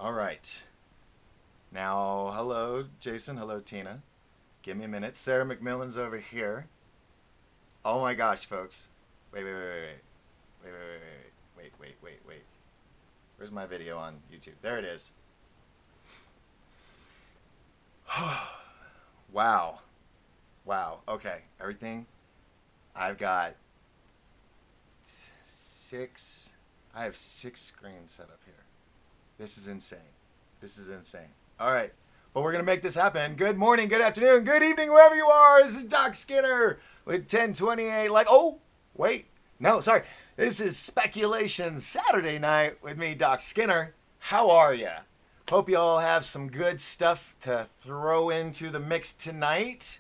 All right. Now, hello, Jason. Hello, Tina. Give me a minute. Sarah McMillan's over here. Oh my gosh, folks. Wait, wait, wait, wait, wait. Wait, wait, wait, wait, wait, wait, wait, wait. Where's my video on YouTube? There it is. Wow. Wow. Okay. Everything. I've got six. I have six screens set up here. This is insane. This is insane. All right. But we're going to make this happen. Good morning, good afternoon, good evening, wherever you are. This is Doc Skinner with 1028. Oh, wait. No, sorry. This is Speculation Saturday Night with me, Doc Skinner. How are you? Hope you all have some good stuff to throw into the mix tonight.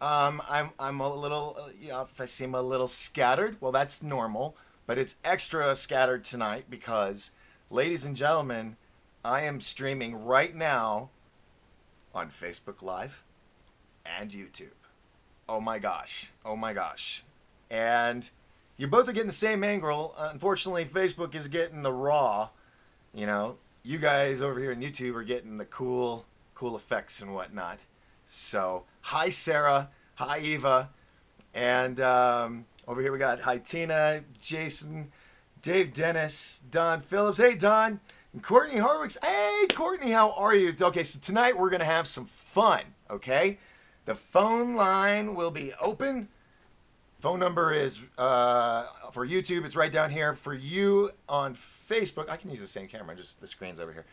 I'm a little, if I seem a little scattered, well, that's normal. But it's extra scattered tonight because, ladies and gentlemen, I am streaming right now on Facebook Live and YouTube. Oh my gosh. Oh my gosh. And you both are getting the same angle. Unfortunately, Facebook is getting the raw. You guys over here on YouTube are getting the cool effects and whatnot. So, hi Sarah. Hi Eva. And over here we got hi Tina, Jason, Dave Dennis, Don Phillips. Hey Don. And Courtney Harwicks. Hey, Courtney, how are you? Okay, so tonight we're going to have some fun, okay? The phone line will be open. Phone number is, for YouTube, it's right down here. For you on Facebook, I can use the same camera, just the screen's over here.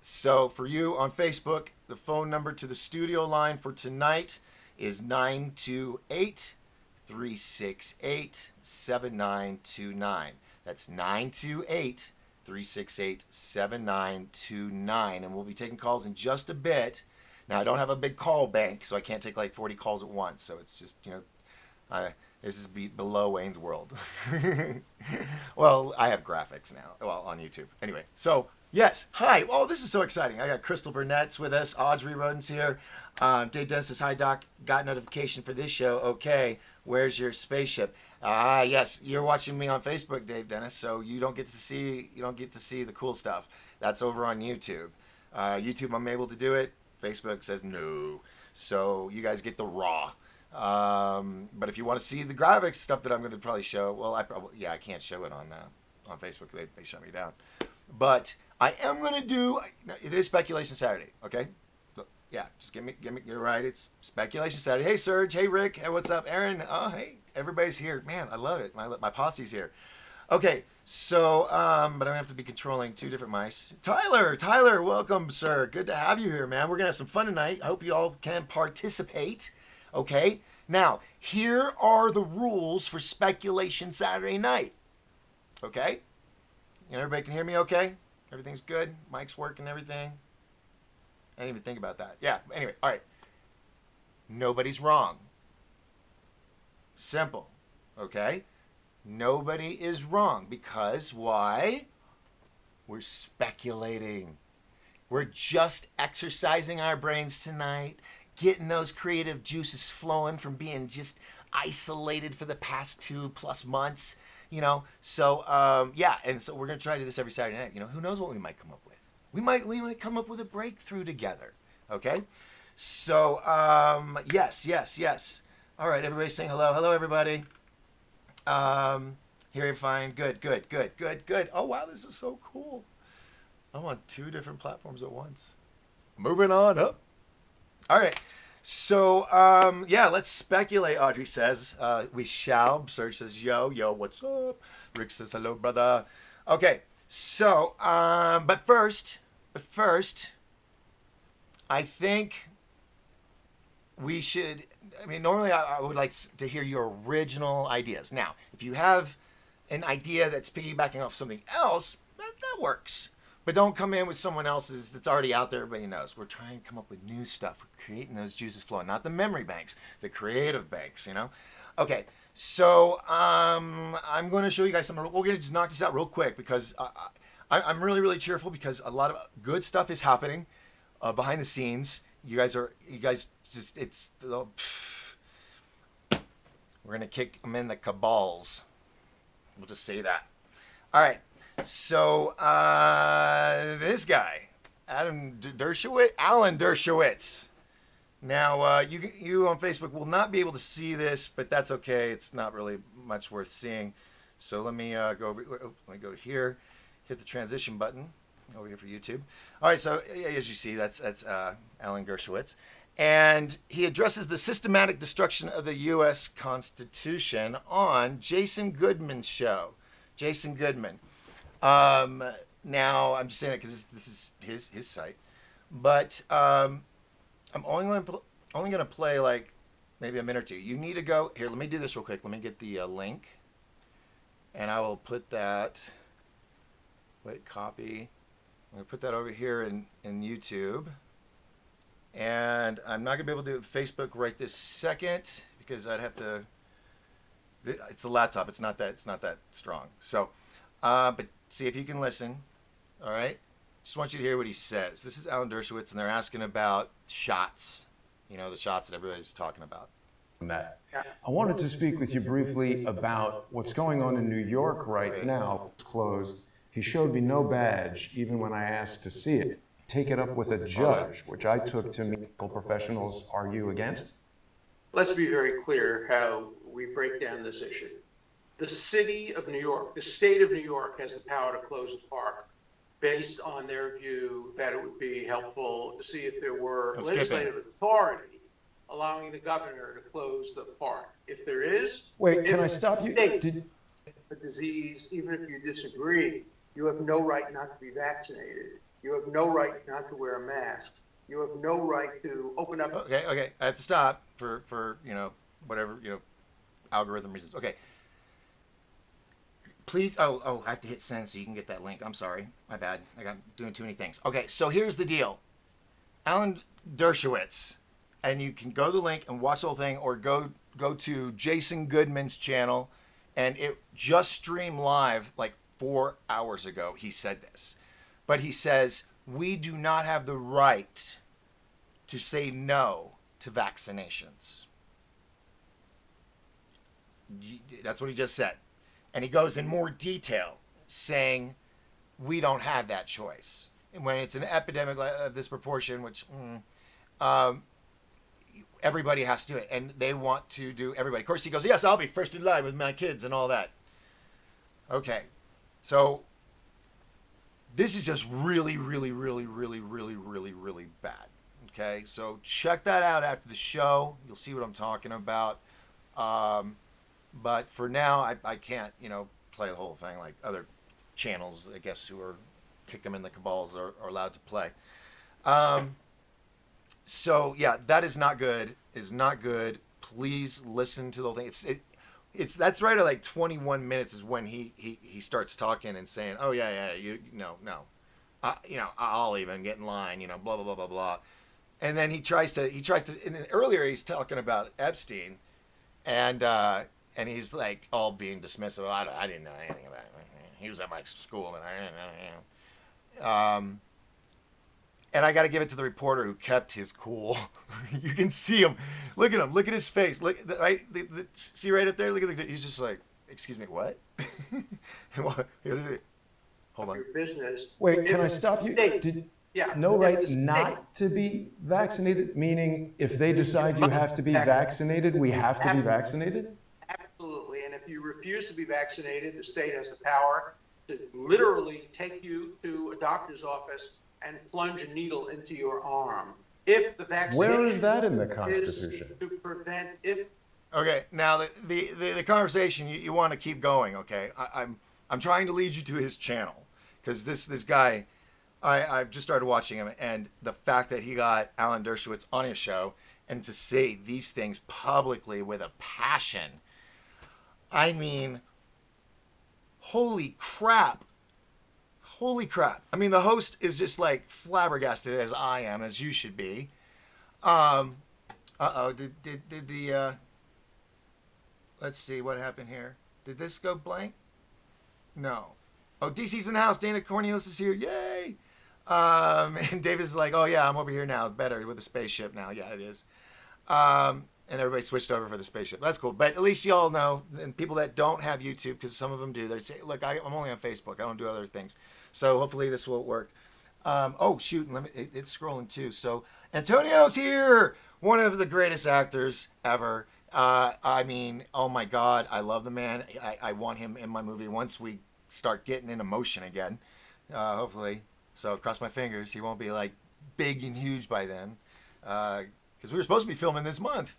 So for you on Facebook, the phone number to the studio line for tonight is 928-368-7929. That's 928-368-7929, and we'll be taking calls in just a bit. Now, I don't have a big call bank, so I can't take like 40 calls at once. So it's just, this is below Wayne's World. Well, I have graphics now, on YouTube. Anyway, so yes, hi. Oh, this is so exciting. I got Crystal Burnett's with us. Audrey Roden's here. Dave Dennis says, hi, Doc. Got notification for this show. Okay, where's your spaceship? Yes, you're watching me on Facebook, Dave Dennis, so you don't get to see the cool stuff. That's over on YouTube. YouTube, I'm able to do it. Facebook says no. So you guys get the raw. But if you want to see the graphics stuff that I'm going to probably show, well, I can't show it on Facebook. They shut me down. But I am going to do. It is Speculation Saturday. Okay. Yeah, just give me. You're right. It's Speculation Saturday. Hey, Serge. Hey, Rick. Hey, what's up, Aaron? Oh, hey, everybody's here. Man, I love it. My posse's here. Okay, so but I'm gonna have to be controlling two different mice. Tyler, welcome, sir. Good to have you here, man. We're gonna have some fun tonight. I hope you all can participate. Okay. Now, here are the rules for Speculation Saturday Night. Okay. Everybody can hear me. Okay. Everything's good. Mic's working. Everything. I didn't even think about that. Yeah. Anyway, all right. Nobody's wrong. Simple. Okay? Nobody is wrong because why? We're speculating. We're just exercising our brains tonight, getting those creative juices flowing from being just isolated for the past 2+ months, So, and so we're going to try to do this every Saturday night. Who knows what we might come up with? We might come up with a breakthrough together. Okay? So, yes. All right, everybody saying hello. Hello, everybody. Here you're fine. Good. Oh, wow, this is so cool. I'm on 2 different platforms at once. Moving on up. All right. So, let's speculate, Audrey says. We shall. Serge says, yo, what's up? Rick says, hello, brother. Okay. So, but first, I think we should, normally I would like to hear your original ideas. Now, if you have an idea that's piggybacking off something else, that works. But don't come in with someone else's that's already out there, everybody knows. We're trying to come up with new stuff. We're creating those juices flowing, not the memory banks, the creative banks, Okay, so I'm going to show you guys something. We're going to just knock this out real quick because I'm really, really cheerful because a lot of good stuff is happening behind the scenes. You guys just, we're going to kick them in the cabals. We'll just say that. All right. So this guy, Alan Dershowitz. Now you on Facebook will not be able to see this, but that's okay. It's not really much worth seeing. So let me go over. Let me go to here, hit the transition button over here for YouTube. All right, so as you see, that's Alan Dershowitz, and he addresses the systematic destruction of the U.S. Constitution on Jason Goodman's show. Jason Goodman. Um, Now I'm just saying that because this is his site, but I'm only going to play like maybe a minute or two. You need to go here. Let me do this real quick. Let me get the link, and I will put that. Wait, copy. I'm going to put that over here in YouTube, and I'm not going to be able to do it Facebook right this second because I'd have to. It's a laptop. It's not that strong. So, but see if you can listen. All right. Just want you to hear what he says. This is Alan Dershowitz, and they're asking about shots. You know, the shots that everybody's talking about. That. I wanted to speak with you briefly about what's going on in New York right now. It's closed. He showed me no badge even when I asked to see it. Take it up with a judge, which I took to medical professionals argue against. Let's be very clear how we break down this issue. The city of New York, the state of New York has the power to close a park based on their view that it would be helpful to see if there were legislative authority allowing the governor to close the park. If there is, wait, can I stop you? A disease, even if you disagree, you have no right not to be vaccinated. You have no right not to wear a mask. You have no right to open up. Okay. I have to stop for whatever algorithm reasons. Okay. Please. I have to hit send so you can get that link. I'm sorry. My bad. I got doing too many things. Okay. So here's the deal. Alan Dershowitz, and you can go to the link and watch the whole thing, or go to Jason Goodman's channel, and it just streamed live like 4 hours ago. He said this, but he says we do not have the right to say no to vaccinations. That's what he just said. And he goes in more detail saying we don't have that choice. And when it's an epidemic of this proportion, which everybody has to do it, and they want to do everybody. Of course, he goes, yes, I'll be first in line with my kids and all that. Okay. So this is just really, really, really, really, really, really, really bad. Okay. So check that out after the show. You'll see what I'm talking about. But for now, I can't, play the whole thing like other channels, I guess, who are kick them in the cabals are allowed to play. So yeah, that is not good. Is not good. Please listen to the whole thing. It's that's right at like 21 minutes is when he starts talking and saying, oh yeah, no, I'll even get in line, blah blah blah blah blah. And then he tries to. And then earlier he's talking about Epstein, and he's like all being dismissive. Oh, I didn't know anything about it. He was at my school, and I didn't know. And I got to give it to the reporter who kept his cool. You can see him. Look at him. Look at his face. Look right. See right up there. Look at he's just like, excuse me, what? Hold on. Your business. Wait, can I stop you? No right not to be vaccinated, meaning if they decide you have to be vaccinated, we have to be vaccinated? Absolutely. And if you refuse to be vaccinated, the state has the power to literally take you to a doctor's office and plunge a needle into your arm. If the vaccination Where is that in the Constitution? Is to prevent Okay, now the conversation you want to keep going. Okay, I'm trying to lead you to his channel because this guy, I've just started watching him, and the fact that he got Alan Dershowitz on his show and to say these things publicly with a passion. I mean, holy crap. Holy crap. I mean, the host is just like flabbergasted as I am, as you should be. Did the, let's see what happened here. Did this go blank? No. Oh, DC's in the house. Dana Cornelius is here. Yay. And Davis is like, oh yeah, I'm over here now. It's better with the spaceship now. Yeah, it is. and everybody switched over for the spaceship. That's cool. But at least y'all know, and people that don't have YouTube, because some of them do, they say, look, I'm only on Facebook. I don't do other things. So hopefully this will work. Oh, shoot. It's scrolling too. So Antonio's here. One of the greatest actors ever. I mean, oh my God. I love the man. I want him in my movie once we start getting into motion again. Hopefully. So cross my fingers. He won't be like big and huge by then. Because we were supposed to be filming this month.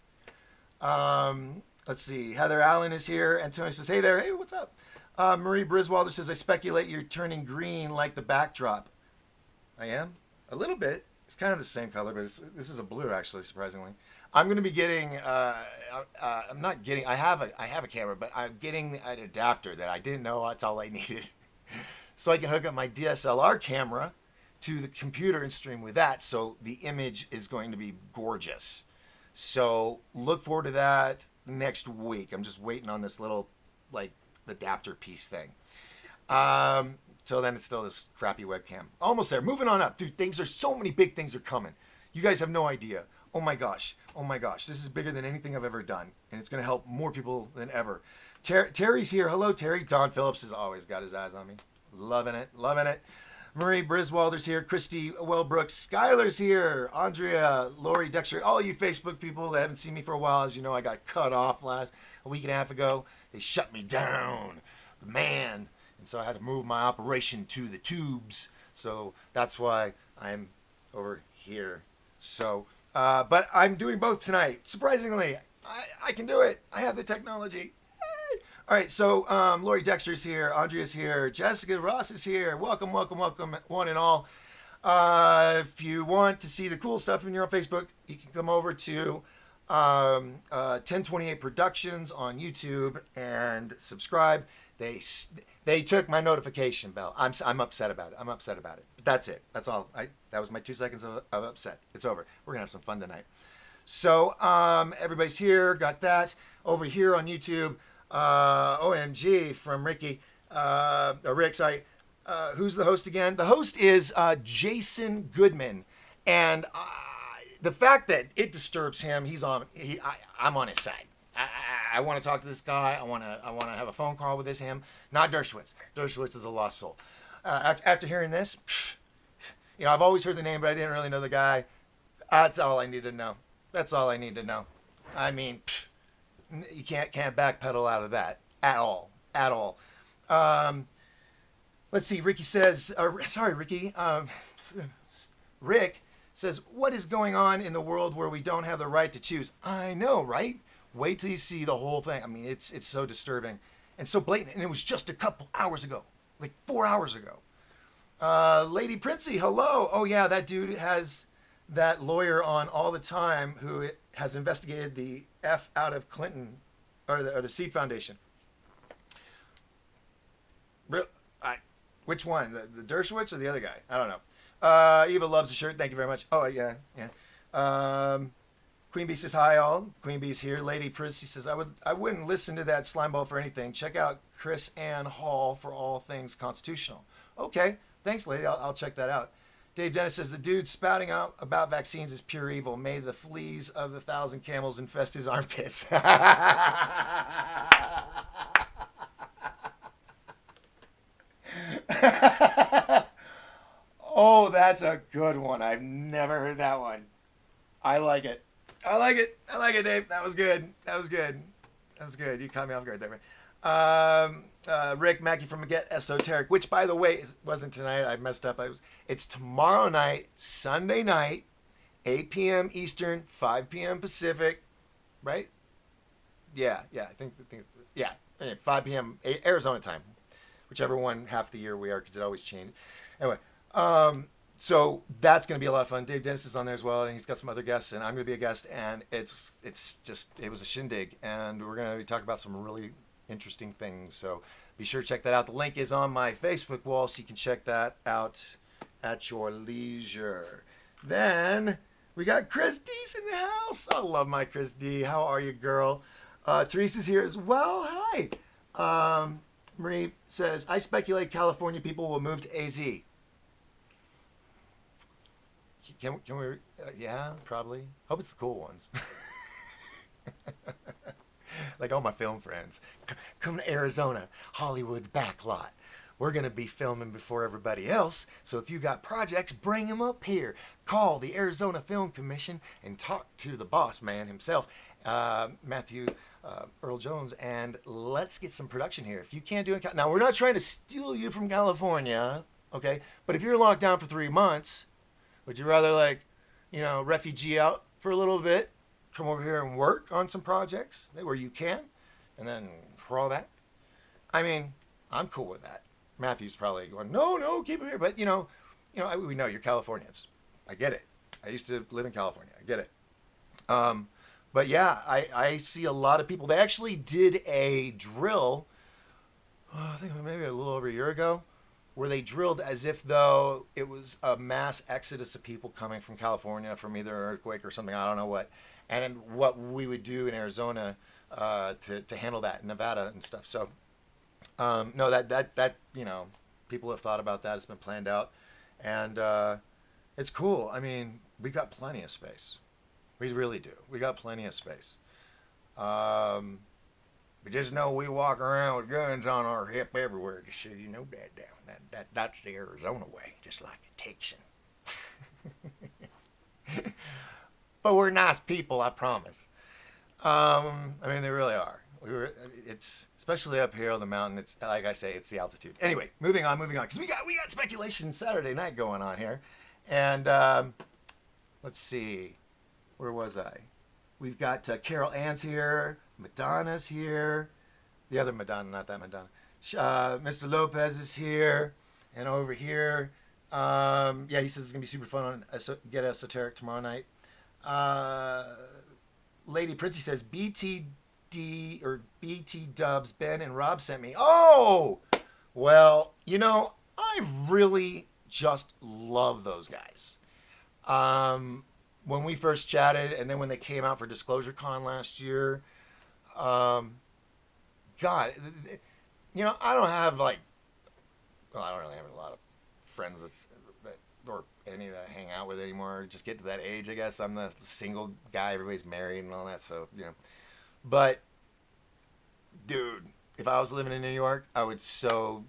Let's see. Heather Allen is here. Antonio says, hey there. Hey, what's up? Marie Briswalder says, I speculate you're turning green like the backdrop. I am? A little bit. It's kind of the same color, but this is a blue, actually, surprisingly. I'm going to be getting, I'm not getting, I have a camera, but I'm getting an adapter that I didn't know that's all I needed. So I can hook up my DSLR camera to the computer and stream with that. So the image is going to be gorgeous. So look forward to that next week. I'm just waiting on this little like adapter piece thing. Till then, it's still this crappy webcam. Almost there. Moving on up. Dude, so many big things are coming. You guys have no idea. Oh my gosh. Oh my gosh. This is bigger than anything I've ever done. And it's going to help more people than ever. Terry's here. Hello, Terry. Don Phillips has always got his eyes on me. Loving it. Loving it. Marie Briswalder's here. Christy Wellbrooks. Skylar's here. Andrea, Lori Dexter. All you Facebook people that haven't seen me for a while, as you know, I got cut off a week and a half ago. They shut me down. The man. And so I had to move my operation to the tubes. So that's why I'm over here. So, but I'm doing both tonight. Surprisingly, I can do it. I have the technology. All right, so Lori Dexter's here, Andrea's here, Jessica Ross is here. Welcome, welcome, welcome, one and all. If you want to see the cool stuff when you're on Facebook, you can come over to 1028 Productions on YouTube and subscribe. They took my notification bell. I'm upset about it. I'm upset about it. But that's it. That's all. That was my 2 seconds of upset. It's over. We're gonna have some fun tonight. So everybody's here. Got that over here on YouTube. OMG from Ricky, Rick, sorry. Who's the host again? The host is Jason Goodman, and the fact that it disturbs him, I'm on his side. I want to talk to this guy. I want to have a phone call with him. Not Dershowitz. Dershowitz is a lost soul. After hearing this, I've always heard the name, but I didn't really know the guy. That's all I need to know. That's all I need to know. I mean, you can't backpedal out of that at all. Let's see. Ricky says, sorry, Ricky. Rick says, what is going on in the world where we don't have the right to choose? I know, right? Wait till you see the whole thing. I mean, it's so disturbing and so blatant. And it was just a couple hours ago, like 4 hours ago. Lady Princey, hello. Oh yeah, that dude has that lawyer on all the time who has investigated the F out of Clinton or the Seed Foundation. Which one? The Dershowitz or the other guy? I don't know. Eva loves the shirt. Thank you very much. Oh, yeah. Queen Bee says, hi, all. Queen Bee's here. Lady Prissy says, I wouldn't listen to that slimeball for anything. Check out Chris Ann Hall for all things constitutional. Okay. Thanks, lady. I'll check that out. Dave Dennis says, the dude spouting out about vaccines is pure evil. May the fleas of the 1,000 camels infest his armpits. Oh, that's a good one. I've never heard that one. I like it. I like it, Dave. That was good. You caught me off guard there. Rick Mackey from Get Esoteric, which, by the way, wasn't tonight. I messed up. It's tomorrow night, Sunday night, 8 p.m. Eastern, 5 p.m. Pacific, right? Yeah. I think it's 5 p.m. Arizona time, whichever one half the year we are, because it always changes. Anyway, so that's going to be a lot of fun. Dave Dennis is on there as well, and he's got some other guests, and I'm going to be a guest, and it was a shindig, and we're going to be talking about some really interesting things. So be sure to check that out. The link is on my Facebook wall, so you can check that out at your leisure. Then we got Chris D's in the house. I love my Chris D. How are you, girl? Teresa's here as well. Hi. Marie says, I speculate California people will move to AZ. Can we? Yeah, probably. Hope it's the cool ones. Like all my film friends, come to Arizona, Hollywood's backlot. We're going to be filming before everybody else. So if you got projects, bring them up here. Call the Arizona Film Commission and talk to the boss man himself, Matthew Earl Jones, and let's get some production here. If you can't do it, now we're not trying to steal you from California, okay? But if you're locked down for 3 months, would you rather refugee out for a little bit, come over here and work on some projects where you can, and then crawl back? I mean, I'm cool with that. Matthew's probably going, no, keep him here. But we know you're Californians. I get it. I used to live in California. I get it. But yeah, I see a lot of people. They actually did a drill, I think maybe a little over a year ago, where they drilled as if though it was a mass exodus of people coming from California from either an earthquake or something, I don't know what, and what we would do in Arizona to handle that, in Nevada and stuff. So no, that people have thought about that. It's been planned out, and it's cool. I mean, we got plenty of space. We really do. We got plenty of space. But just know we walk around with guns on our hip everywhere. Just so you know that down. That's the Arizona way, just like a Texan. But we're nice people, I promise. I mean, they really are. It's especially up here on the mountain. It's like I say, it's the altitude. Anyway, moving on, because we got speculation Saturday night going on here, and let's see, where was I? We've got Carol Ann's here, Madonna's here, the other Madonna, not that Madonna. Mr. Lopez is here, and over here, yeah, he says it's gonna be super fun on Get Esoteric tomorrow night. Lady Princey says BTD or BT Dubs, Ben and Rob sent me. Oh, well, I really just love those guys. When we first chatted, and then when they came out for Disclosure Con last year, God, I don't have I don't really have a lot of friends or any that I hang out with anymore. Just get to that age, I guess. I'm the single guy. Everybody's married and all that, so But, dude, if I was living in New York, I would so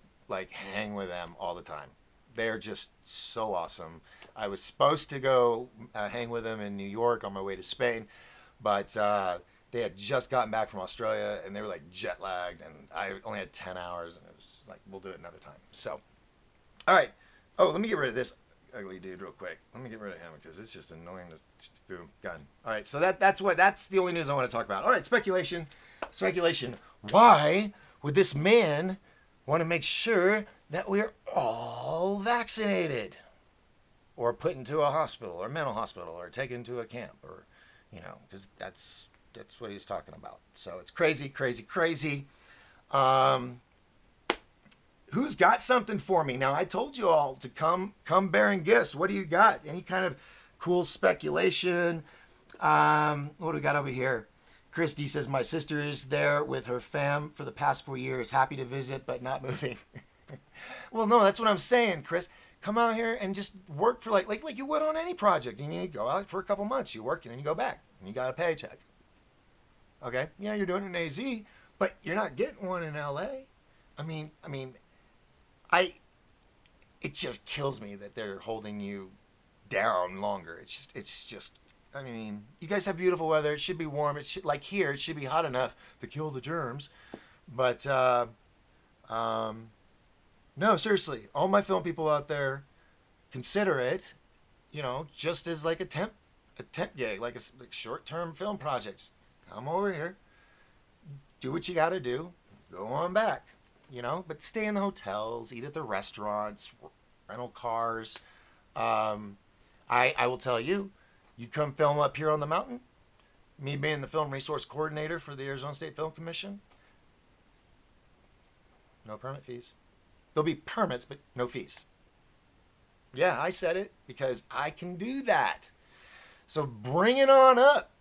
hang with them all the time. They're just so awesome. I was supposed to go hang with them in New York on my way to Spain, but they had just gotten back from Australia and they were jet lagged, and I only had 10 hours, and it was we'll do it another time. So, all right. Oh, let me get rid of this ugly dude real quick. Let me get rid of him because it's just annoying to boom, gun. All right, so that's the only news I want to talk about. All right, speculation. Why would this man want to make sure that we're all vaccinated, or put into a hospital or mental hospital or taken to a camp, or because that's what he's talking about. So it's crazy. Who's got something for me? Now, I told you all to come bearing gifts. What do you got? Any kind of cool speculation? What do we got over here? Christy says, my sister is there with her fam for the past 4 years. Happy to visit, but not moving. Well, no, that's what I'm saying, Chris. Come out here and just work for like you would on any project. You need to go out for a couple months. You work and then you go back and you got a paycheck. Okay? Yeah, you're doing it in AZ, but you're not getting one in LA. I mean, it just kills me that they're holding you down longer. It's just, I mean, you guys have beautiful weather. It should be warm. It should, here, it should be hot enough to kill the germs. But, no, seriously, all my film people out there, consider it, just as a temp gig, like short-term film projects. Come over here, do what you got to do, go on back, but stay in the hotels, eat at the restaurants, rental cars. I will tell you, you come film up here on the mountain, me being the film resource coordinator for the Arizona State Film Commission, no permit fees. There'll be permits, but no fees. Yeah, I said it because I can do that. So bring it on up.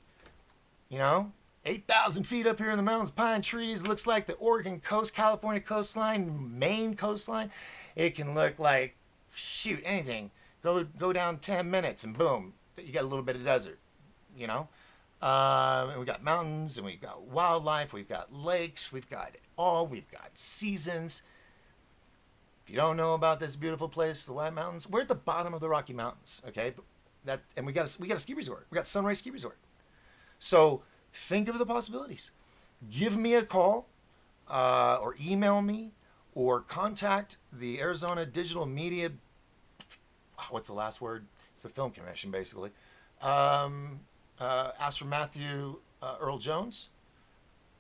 8,000 feet up here in the mountains, pine trees. Looks like the Oregon coast, California coastline, Maine coastline. It can look like, anything. Go down 10 minutes and boom, you got a little bit of desert, And we got mountains, and we've got wildlife, we've got lakes, we've got we've got seasons. If you don't know about this beautiful place, the White Mountains, we're at the bottom of the Rocky Mountains, okay? And we got a ski resort. We got Sunrise Ski Resort. So think of the possibilities. Give me a call, or email me, or contact the Arizona Digital Media. What's the last word? It's the film commission, basically. Ask for Matthew Earl Jones,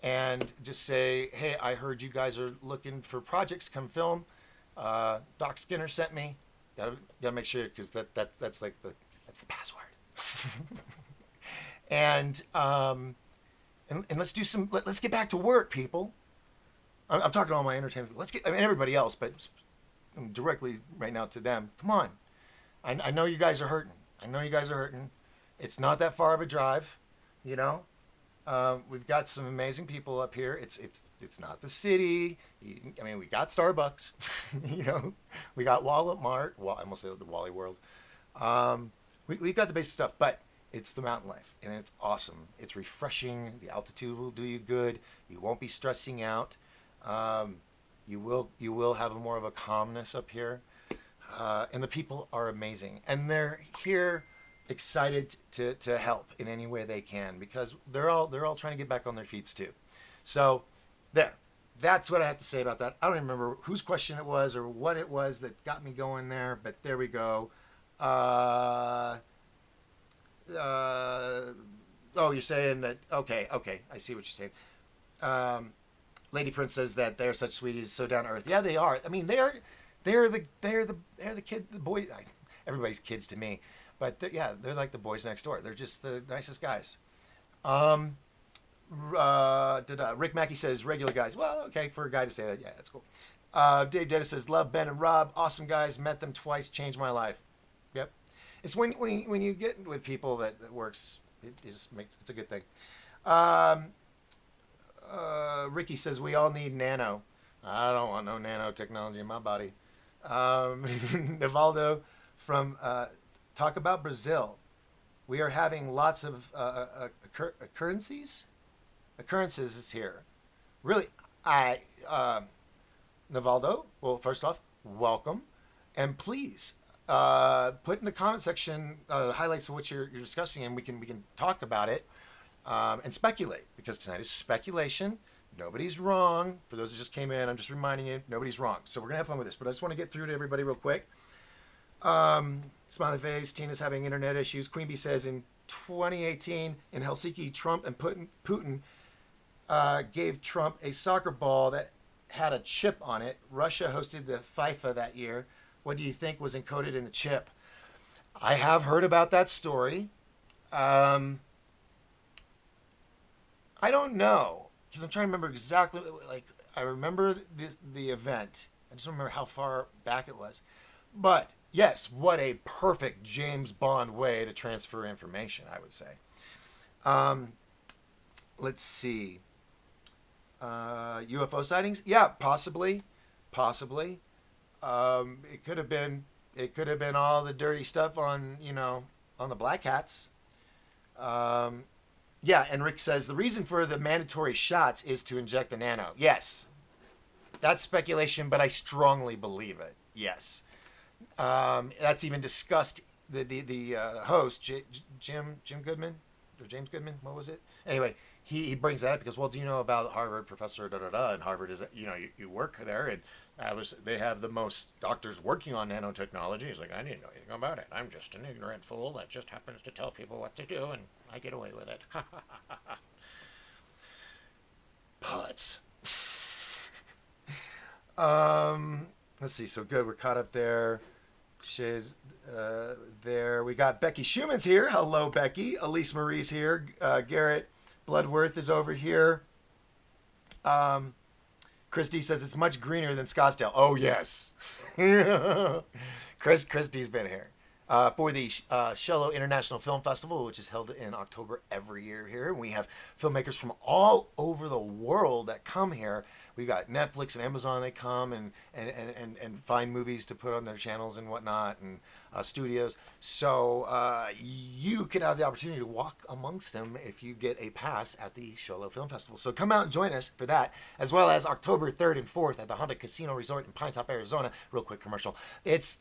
and just say, hey, I heard you guys are looking for projects to come film. Doc Skinner sent me. Gotta make sure, because that's like that's the password. and let's do some. Let's get back to work, people. I'm talking to all my entertainment. Everybody else, but directly right now to them. Come on. I know you guys are hurting. It's not that far of a drive, you know. We've got some amazing people up here. It's not the city. I mean, we got Starbucks, you know. We got Walmart. I almost said the Wally World. We've got the basic stuff, but it's the mountain life, and it's awesome. It's refreshing. The altitude will do you good. You won't be stressing out. You will have more of a calmness up here, and the people are amazing, and they're here excited to help in any way they can, because they're all trying to get back on their feet too. So that's what I have to say about that. I don't even remember whose question it was or what it was that got me going there, but there we go. Oh, you're saying that, okay, I see what you're saying. Lady Prince says that they're such sweeties, so down to earth. Yeah, they are. I mean, they're the kid, the boy. Everybody's kids to me. But they're like the boys next door. They're just the nicest guys. Rick Mackey says regular guys. Well, okay, for a guy to say that, yeah, that's cool. Dave Dennis says love Ben and Rob, awesome guys. Met them twice, changed my life. Yep, it's when you get with people that works. It's a good thing. Ricky says we all need nano. I don't want no nanotechnology in my body. Nivaldo from. Talk about Brazil. We are having lots of occurrences here. Really, Nivaldo, well, first off, welcome. And please, put in the comment section highlights of what you're discussing, and we can talk about it and speculate, because tonight is speculation. Nobody's wrong. For those who just came in, I'm just reminding you, nobody's wrong. So we're going to have fun with this, but I just want to get through to everybody real quick. Smiley face. Tina's having internet issues. Queen Bee says in 2018 in Helsinki, Trump and Putin gave Trump a soccer ball that had a chip on it. Russia hosted the FIFA that year. What do you think was encoded in the chip? I have heard about that story. I don't know, because I'm trying to remember exactly. Like, I remember the event. I just don't remember how far back it was. But yes, what a perfect James Bond way to transfer information, I would say. Let's see. UFO sightings? Yeah, possibly. It could have been all the dirty stuff on the black hats. Yeah, and Rick says the reason for the mandatory shots is to inject the nano. Yes, that's speculation, but I strongly believe it. Yes. That's even discussed. The host, Jim Goodman, or James Goodman, what was it? Anyway, he brings that up because, well, do you know about Harvard professor and Harvard is, you work there, and they have the most doctors working on nanotechnology. He's like, I didn't know anything about it. I'm just an ignorant fool that just happens to tell people what to do, and I get away with it. Putz. Let's see. So good. We're caught up there. Shay's there. We got Becky Schumann's here. Hello, Becky. Elise Marie's here. Garrett Bloodworth is over here. Christy says it's much greener than Scottsdale. Oh, yes. Christy's been here for the Shello International Film Festival, which is held in October every year here. We have filmmakers from all over the world that come here. We got Netflix and Amazon. They come and find movies to put on their channels and whatnot, and studios. So you could have the opportunity to walk amongst them if you get a pass at the Sholo Film Festival. So come out and join us for that, as well as October 3rd and 4th at the Honda Casino Resort in Pine Top, Arizona. Real quick commercial. It's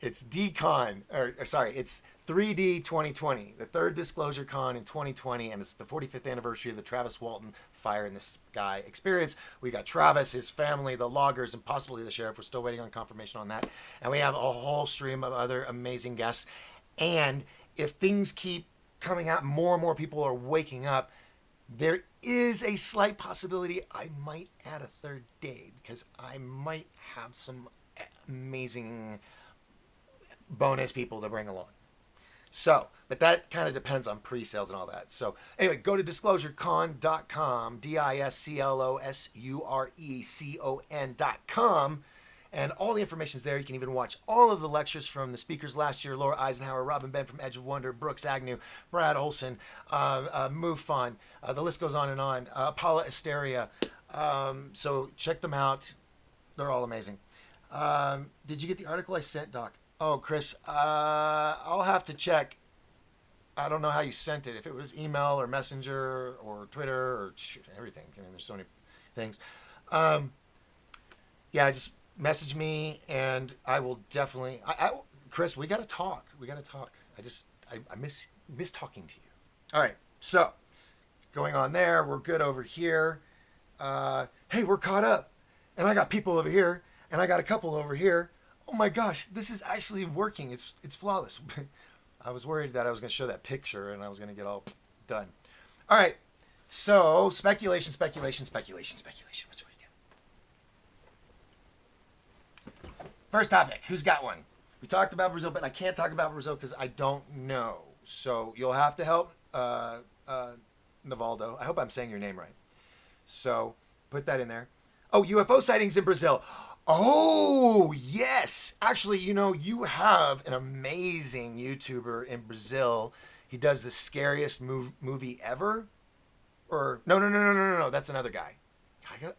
DCon, or sorry, it's 3D 2020, the third Disclosure Con in 2020, and it's the 45th anniversary of the Travis Walton Fire in the Sky experience. We got Travis, his family, the loggers, and possibly the sheriff. We're still waiting on confirmation on that. And we have a whole stream of other amazing guests. And if things keep coming out, more and more people are waking up, there is a slight possibility I might add a third day, because I might have some amazing bonus people to bring along. So, but that kind of depends on pre-sales and all that. So anyway, go to disclosurecon.com, disclosurecon.com, and all the information is there. You can even watch all of the lectures from the speakers last year: Laura Eisenhower, Robin Ben from Edge of Wonder, Brooks Agnew, Brad Olson, MoveFun. The list goes on and on. Paula Asteria. So check them out. They're all amazing. Did you get the article I sent, Doc? Oh, Chris, I'll have to check. I don't know how you sent it. If it was email or messenger or Twitter or everything. I mean, there's so many things. Yeah, just message me and I will definitely. Chris, we got to talk. We got to talk. I miss talking to you. All right, so going on there. We're good over here. Hey, we're caught up. And I got people over here. And I got a couple over here. Oh my gosh, this is actually working. It's flawless. I was worried that I was going to show that picture and I was going to get all done. All right. So speculation. What do we get? First topic. Who's got one? We talked about Brazil, but I can't talk about Brazil because I don't know. So you'll have to help Navaldo. I hope I'm saying your name right. So put that in there. Oh, UFO sightings in Brazil. Oh, yes. Actually, you have an amazing YouTuber in Brazil. He does the scariest movie ever. Or, no. That's another guy.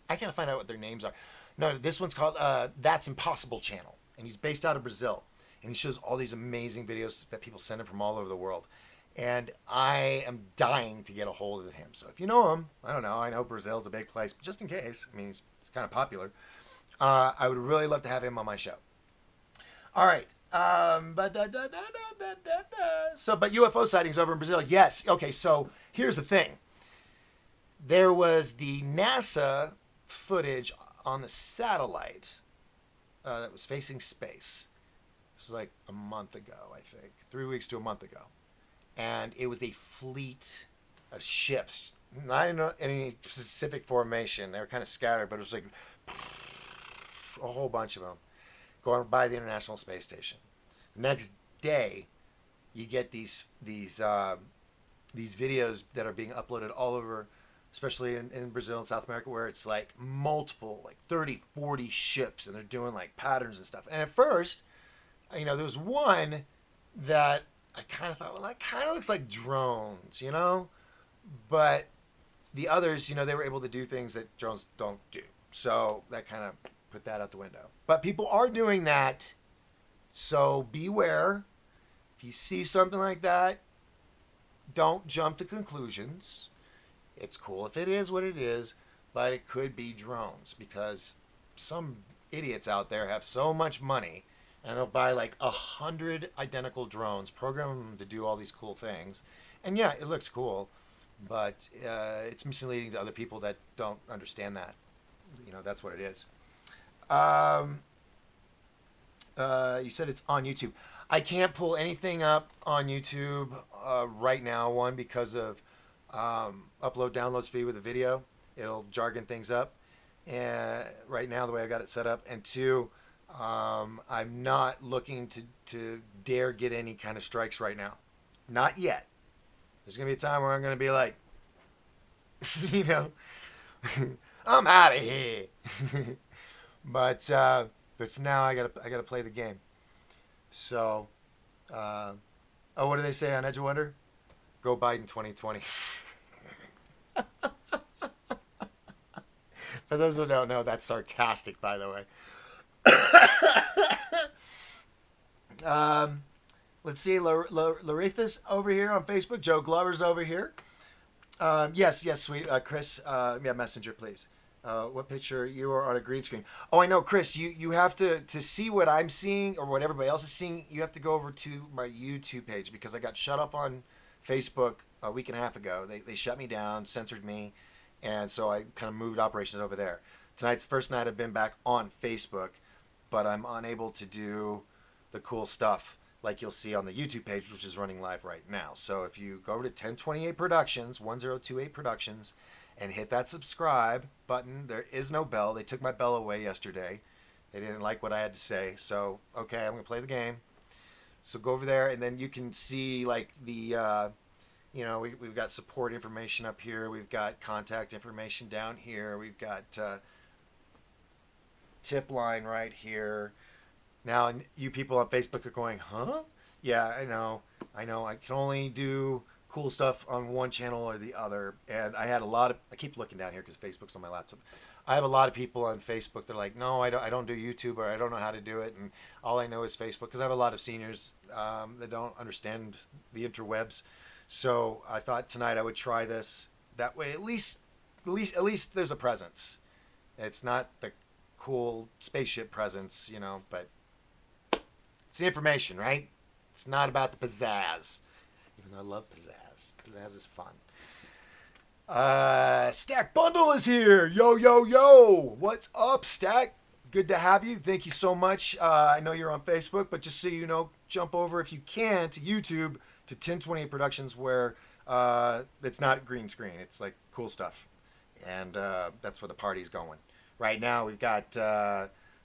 I gotta find out what their names are. No, this one's called That's Impossible Channel. And he's based out of Brazil. And he shows all these amazing videos that people send him from all over the world. And I am dying to get a hold of him. So if you know him, I don't know. I know Brazil's a big place. But just in case. I mean, he's kind of popular. I would really love to have him on my show. All right. But UFO sightings over in Brazil. Yes. Okay. So here's the thing. There was the NASA footage on the satellite that was facing space. This was like a month ago, I think. 3 weeks to a month ago. And it was a fleet of ships. Not in any specific formation. They were kind of scattered, but it was like a whole bunch of them going by the International Space Station. The next day, you get these videos that are being uploaded all over, especially in Brazil and South America, where it's like multiple, like 30, 40 ships, and they're doing like patterns and stuff. And at first, there was one that I kind of thought, well, that kind of looks like drones, But the others, they were able to do things that drones don't do. So that kind of put that out the window. But people are doing that. So beware. If you see something like that, don't jump to conclusions. It's cool if it is what it is, but it could be drones because some idiots out there have so much money and they'll buy like 100 identical drones, program them to do all these cool things. And yeah, it looks cool, but it's misleading to other people that don't understand that. That's what it is. You said it's on YouTube. I can't pull anything up on YouTube right now. One, because of upload download speed with the video. It'll jargon things up. And right now, the way I got it set up. And two, I'm not looking to dare get any kind of strikes right now. Not yet. There's going to be a time where I'm going to be like, I'm out of here. But for now, I gotta play the game. So, what do they say on Edge of Wonder? Go Biden 2020. For those who don't know, that's sarcastic, by the way. Um, let's see, Laretha's over here on Facebook. Joe Glover's over here. Yes, sweet Chris. Yeah, Messenger, please. What picture? You are on a green screen. Oh, I know, Chris. You have to see what I'm seeing or what everybody else is seeing. You have to go over to my YouTube page because I got shut off on Facebook a week and a half ago. They shut me down, censored me, and so I kind of moved operations over there. Tonight's the first night I've been back on Facebook, but I'm unable to do the cool stuff like you'll see on the YouTube page, which is running live right now. So if you go over to 1028 Productions, 1028 Productions, and hit that subscribe button, there is no bell. They took my bell away yesterday. They didn't like what I had to say. So, okay, I'm going to play the game. So go over there, and then you can see like the, we've got support information up here. We've got contact information down here. We've got tip line right here. Now, you people on Facebook are going, huh? Yeah, I know. I can only do cool stuff on one channel or the other. And I keep looking down here because Facebook's on my laptop. I have a lot of people on Facebook that are like, no, I don't do YouTube, or I don't know how to do it. And all I know is Facebook, because I have a lot of seniors that don't understand the interwebs. So I thought tonight I would try this. That way, at least there's a presence. It's not the cool spaceship presence, but it's the information, right? It's not about the pizzazz. Even though I love pizzazz. Pizzazz is fun. Stack Bundle is here. Yo, yo, yo. What's up, Stack? Good to have you. Thank you so much. I know you're on Facebook, but just so you know, jump over if you can to YouTube to 1028 Productions, where it's not green screen. It's like cool stuff. And that's where the party's going. Right now, we've got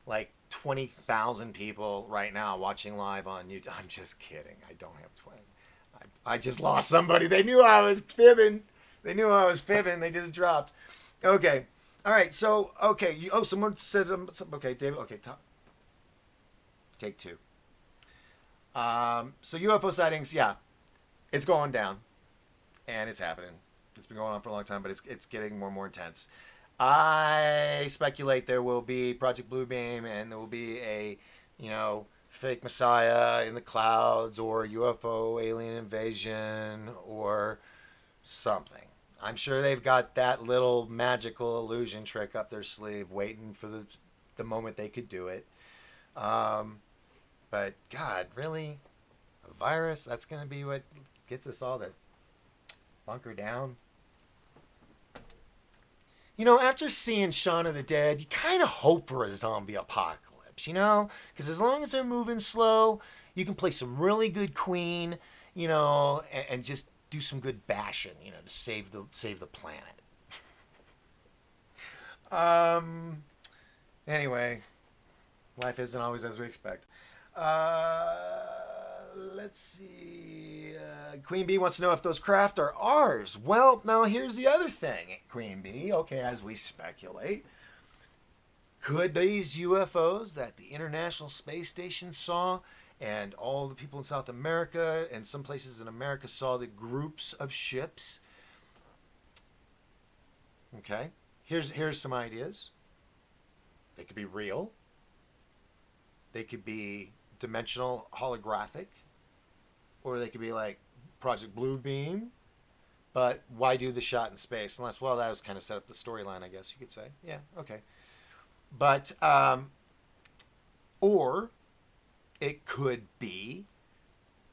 like 20,000 people right now watching live on YouTube. I'm just kidding. I don't have 20. I just lost somebody. They knew I was fibbing. They just dropped. Okay. All right. So, okay. Someone said, okay, David. Okay. Take two. So UFO sightings, yeah, it's going down, and it's happening. It's been going on for a long time, but it's getting more and more intense. I speculate there will be Project Bluebeam, and there will be a, fake messiah in the clouds, or UFO alien invasion, or something. I'm sure they've got that little magical illusion trick up their sleeve, waiting for the moment they could do it. But God, really, a virus? That's going to be what gets us all to bunker down. After seeing Shaun of the Dead, you kind of hope for a zombie apocalypse, Because as long as they're moving slow, you can play some really good Queen, and just do some good bashing, to save the planet. Anyway, life isn't always as we expect. Let's see. Queen Bee wants to know if those craft are ours. Well, now here's the other thing, Queen Bee. Okay, as we speculate, could these UFOs that the International Space Station saw, and all the people in South America and some places in America saw, the groups of ships? Okay, here's some ideas. They could be real. They could be dimensional holographic, or they could be like Project Bluebeam. But why do the shot in space? Unless, well, that was kind of set up the storyline, I guess you could say. Yeah, okay. But, or it could be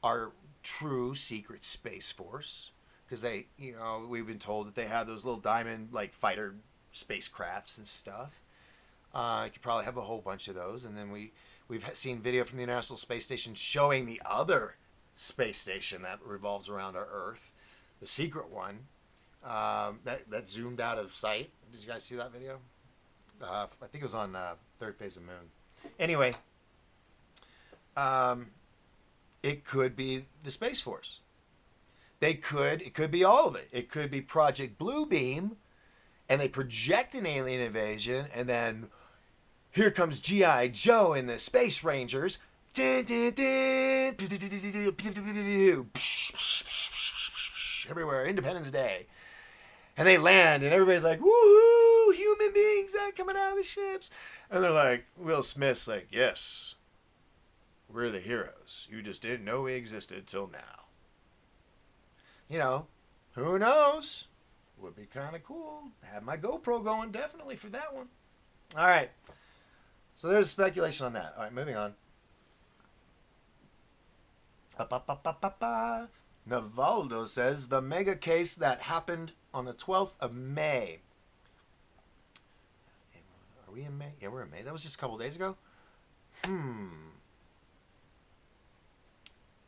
our true secret space force, because they, we've been told that they have those little diamond like fighter spacecrafts and stuff. You could probably have a whole bunch of those, and then we've seen video from the International Space Station showing the other space station that revolves around our Earth, the secret one, that zoomed out of sight. Did you guys see that video? I think it was on Third Phase of Moon. Anyway, it could be the Space Force. It could be all of it. It could be Project Bluebeam, and they project an alien invasion, and then here comes G.I. Joe and the Space Rangers. Everywhere, Independence Day. And they land, and everybody's like, woohoo, human beings that coming out of the ships? And they're like, Will Smith's like, yes, we're the heroes. You just didn't know we existed till now. You know, who knows? Would be kind of cool. Have my GoPro going definitely for that one. All right. So there's speculation on that. All right, moving on. Navaldo says the mega case that happened on the 12th of May. Are we in May? Yeah, we're in May. That was just a couple days ago.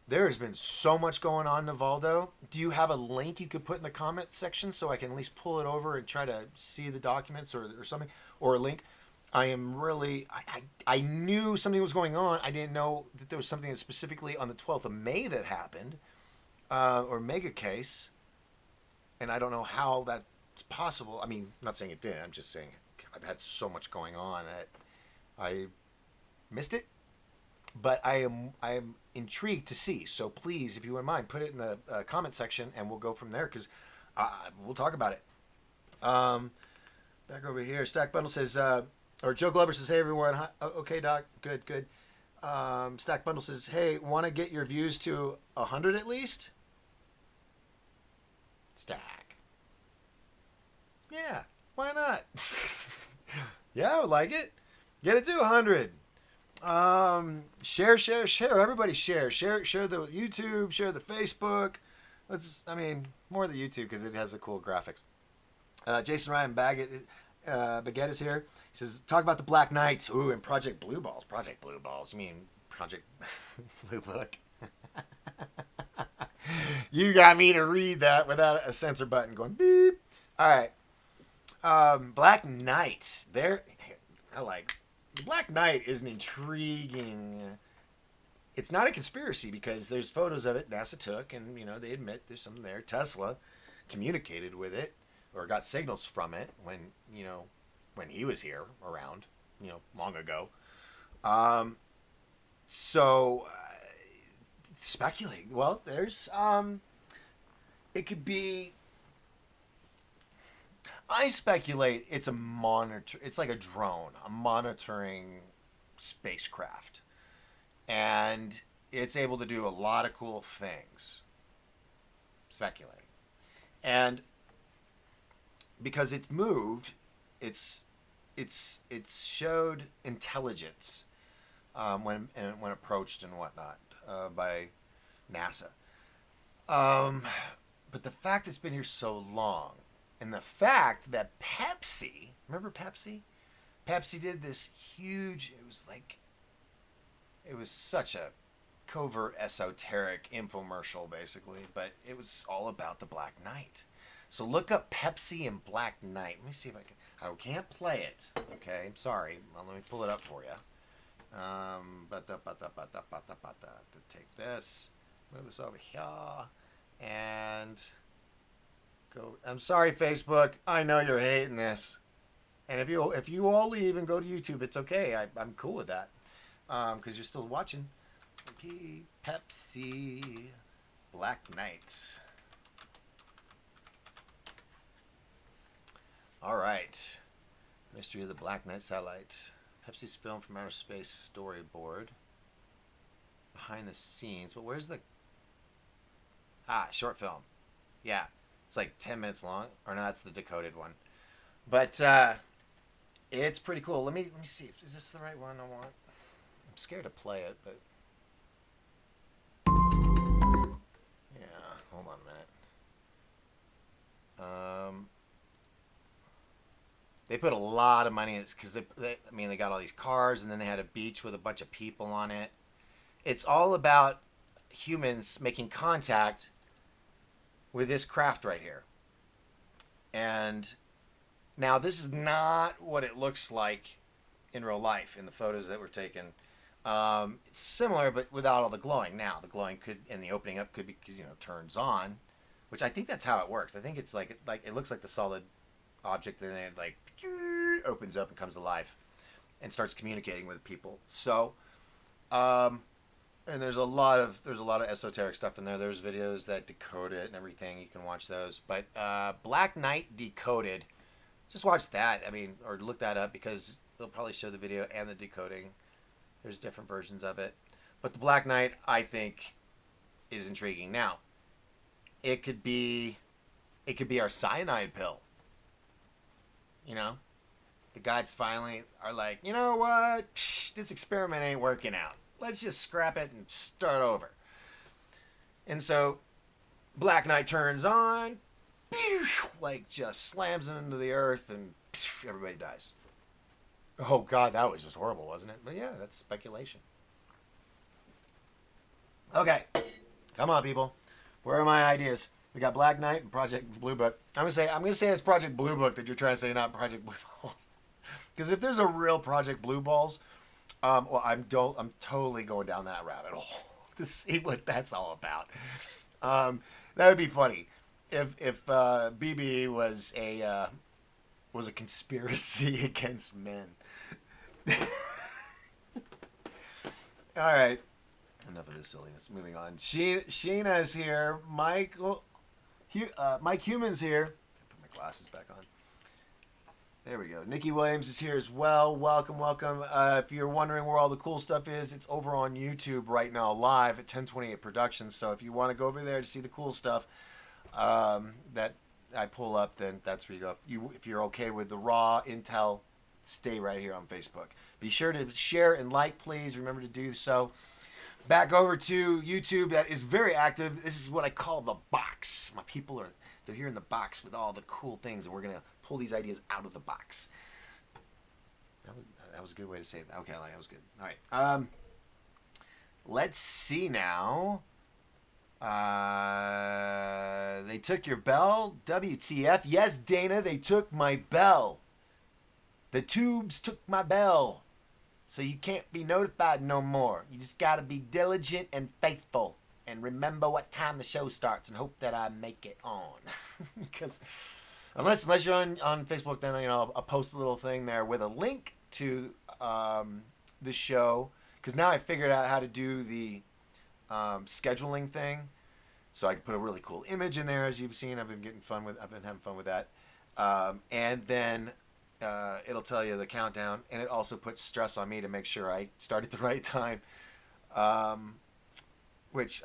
There has been so much going on, Navaldo. Do you have a link you could put in the comment section so I can at least pull it over and try to see the documents or something? Or a link? I am really, I knew something was going on. I didn't know that there was something specifically on the 12th of May that happened, or mega case. And I don't know how that's possible. I mean, I'm not saying it did. I'm just saying I've had so much going on that I missed it. But I am intrigued to see. So please, if you wouldn't mind, put it in the comment section, and we'll go from there because we'll talk about it. Back over here, Stack Bundle says, or Joe Glover says, "Hey everyone, hi. Okay Doc, good. Stack Bundle says, "Hey, want to get your views to 100 at least?" Stack. Yeah, why not? Yeah, I would like it. Get it to 100. Share. Everybody share the YouTube, share the Facebook. More the YouTube because it has the cool graphics. Jason Ryan Baguette is here. He says, talk about the Black Knights. Ooh, and Project Blue Balls. Project Blue Balls. You mean Project Blue Book? You got me to read that without a censor button going beep. All right. Black Knight. The Black Knight is an intriguing. It's not a conspiracy because there's photos of it NASA took, and they admit there's something there. Tesla communicated with it or got signals from it when he was here around, long ago. Speculating. Well, there's it could be. I speculate it's a monitor. It's like a drone, a monitoring spacecraft, and it's able to do a lot of cool things. Speculating, and because it's moved, it's showed intelligence when approached and whatnot by NASA. But the fact it's been here so long. And the fact that Pepsi, remember Pepsi? Pepsi did this huge, it was such a covert, esoteric infomercial, basically, but it was all about the Black Knight. So look up Pepsi and Black Knight. Let me see if I can't play it, okay? I'm sorry. Well, let me pull it up for you. Take this, move this over here, and... I'm sorry, Facebook. I know you're hating this, and if you all leave and go to YouTube, it's okay. I'm cool with that, because you're still watching. Pepsi Black Knight. All right, Mystery of the Black Knight satellite. Pepsi's film from outer space storyboard. Behind the scenes, but where's the short film? Yeah. It's like 10 minutes long. Or no, that's the decoded one. But it's pretty cool. Let me see. Is this the right one I want? I'm scared to play it, but... Yeah, hold on a minute. They put a lot of money in it because they got all these cars, and then they had a beach with a bunch of people on it. It's all about humans making contact with this craft right here. And now this is not what it looks like in real life in the photos that were taken. It's similar, but without all the glowing. Now the glowing could, and the opening up could be because it turns on, which I think that's how it works. I think it's like it looks like the solid object, and then it opens up and comes to life and starts communicating with people. So and there's a lot of esoteric stuff in there. There's videos that decode it and everything. You can watch those. But Black Knight Decoded just watch that. I mean, or look that up because they'll probably show the video and the decoding. There's different versions of it. But the Black Knight, I think, is intriguing. Now, it could be our cyanide pill. You know, the guys finally are like, you know what? Psh, this experiment ain't working out. Let's just scrap it and start over. And so Black Knight turns on, like just slams it into the earth, and everybody dies. Oh God, that was just horrible, wasn't it? But yeah, that's speculation. Okay, come on, people. Where are my ideas? We got Black Knight and Project Blue Book. I'm gonna say it's Project Blue Book that you're trying to say, not Project Blue Balls. Because if there's a real Project Blue Balls, well, I'm totally going down that rabbit hole to see what that's all about. That would be funny if BB was a conspiracy against men. All right, enough of this silliness. Moving on. Sheena's here. Mike Human's here. Put my glasses back on. There we go. Nikki Williams is here as well. Welcome, welcome. If you're wondering where all the cool stuff is, it's over on YouTube right now, live at 1028 Productions. So if you want to go over there to see the cool stuff that I pull up, then that's where you go. If you're okay with the raw intel, stay right here on Facebook. Be sure to share and like, please. Remember to do so. Back over to YouTube, that is very active. This is what I call the box. My people they're here in the box with all the cool things, and we're gonna pull these ideas out of the box. That was a good way to say it. Okay, that was good. All right. Let's see now. They took your bell. WTF? Yes, Dana, they took my bell. The tubes took my bell. So you can't be notified no more. You just gotta be diligent and faithful. And remember what time the show starts and hope that I make it on. Because unless you're on Facebook, then I'll post a little thing there with a link to the show. Because now I figured out how to do the scheduling thing. So I can put a really cool image in there, as you've seen. I've been having fun with that. And then it'll tell you the countdown, and it also puts stress on me to make sure I start at the right time. Which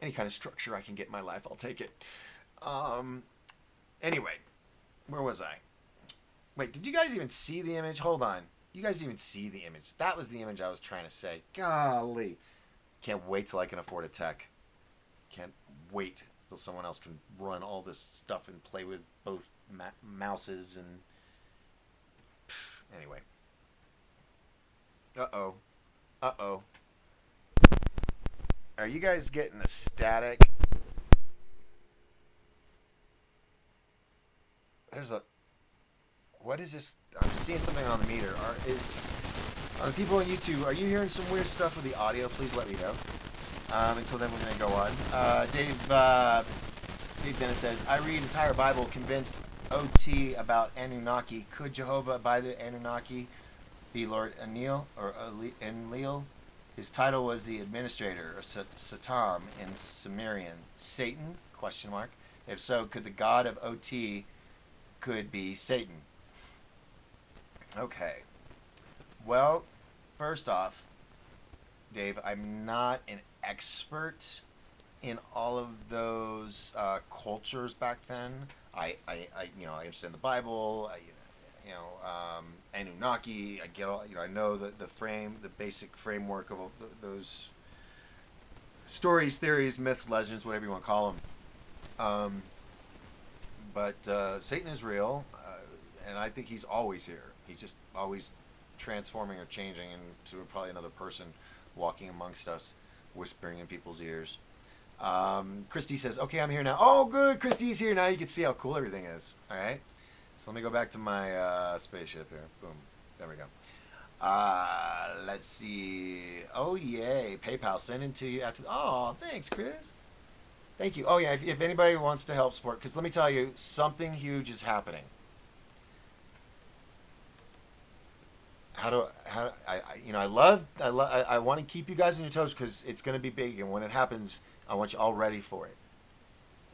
any kind of structure I can get in my life, I'll take it. Anyway, where was I? Wait, did you guys even see the image? Hold on. You guys didn't even see the image. That was the image I was trying to say. Golly. Can't wait till I can afford a tech. Can't wait till someone else can run all this stuff and play with both mouses and... Anyway. Uh-oh. Uh-oh. Are you guys getting a static? What is this? I'm seeing something on the meter. Are the people on YouTube, are you hearing some weird stuff with the audio? Please let me know. Until then, we're going to go on. Dave Dennis says, I read entire Bible convinced OT about Anunnaki. Could Jehovah by the Anunnaki be Lord Enlil? His title was the administrator, or Satan in Sumerian. Satan? ? If so, could the god of OT could be Satan? Okay. Well, first off, Dave, I'm not an expert in all of those cultures back then. I understand the Bible. Anunnaki. I get all. I know the basic framework of those stories, theories, myths, legends, whatever you want to call them. But Satan is real, and I think he's always here. He's just always transforming or changing into probably another person walking amongst us, whispering in people's ears. Christy says, okay, I'm here now. Oh, good. Christy's here. Now you can see how cool everything is. All right. So let me go back to my spaceship here. Boom. There we go. Let's see. Oh, yay. PayPal sending to you after. Oh, thanks, Chris. Thank you. Oh, yeah. If anybody wants to help support, because let me tell you, something huge is happening. I want to keep you guys on your toes because it's going to be big, and when it happens, I want you all ready for it.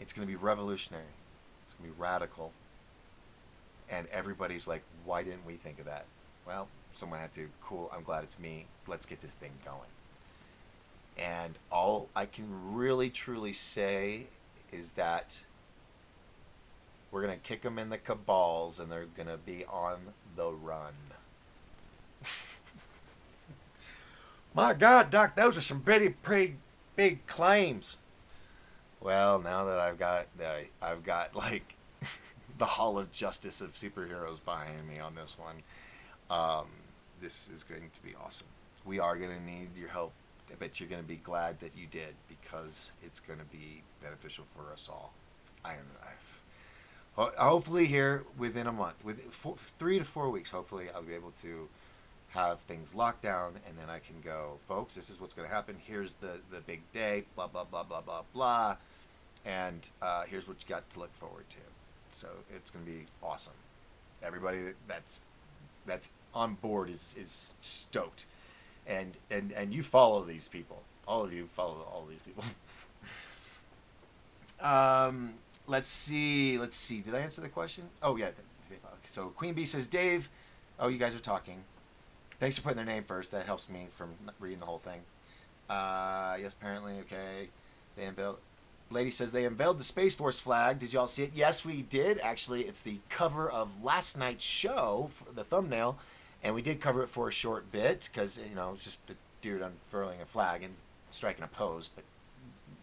It's going to be revolutionary. It's going to be radical. And everybody's like, why didn't we think of that? Well, someone had to. Cool, I'm glad it's me. Let's get this thing going. And all I can really truly say is that we're going to kick them in the cabals and they're going to be on the run. My God, Doc, those are some pretty big claims. Well, now that I've got like the Hall of Justice of superheroes behind me on this one, um, this is going to be awesome. We are going to need your help, but you're going to be glad that you did because it's going to be beneficial for us all. Hopefully here within a month, 3 to 4 weeks, hopefully I'll be able to have things locked down, and then I can go, folks, this is what's going to happen. Here's the big day, blah, blah, blah, blah, blah, blah. And here's what you got to look forward to. So it's going to be awesome. Everybody that's on board is stoked. And you follow these people. All of you follow all of these people. Let's see. Did I answer the question? Oh, yeah. So Queen Bee says, Dave, oh, you guys are talking. Thanks for putting their name first. That helps me from reading the whole thing. Yes, apparently. Okay. They unveiled. Lady says they unveiled the Space Force flag. Did y'all see it? Yes, we did. Actually, it's the cover of last night's show, the thumbnail, and we did cover it for a short bit because it's just a dude unfurling a flag and striking a pose. But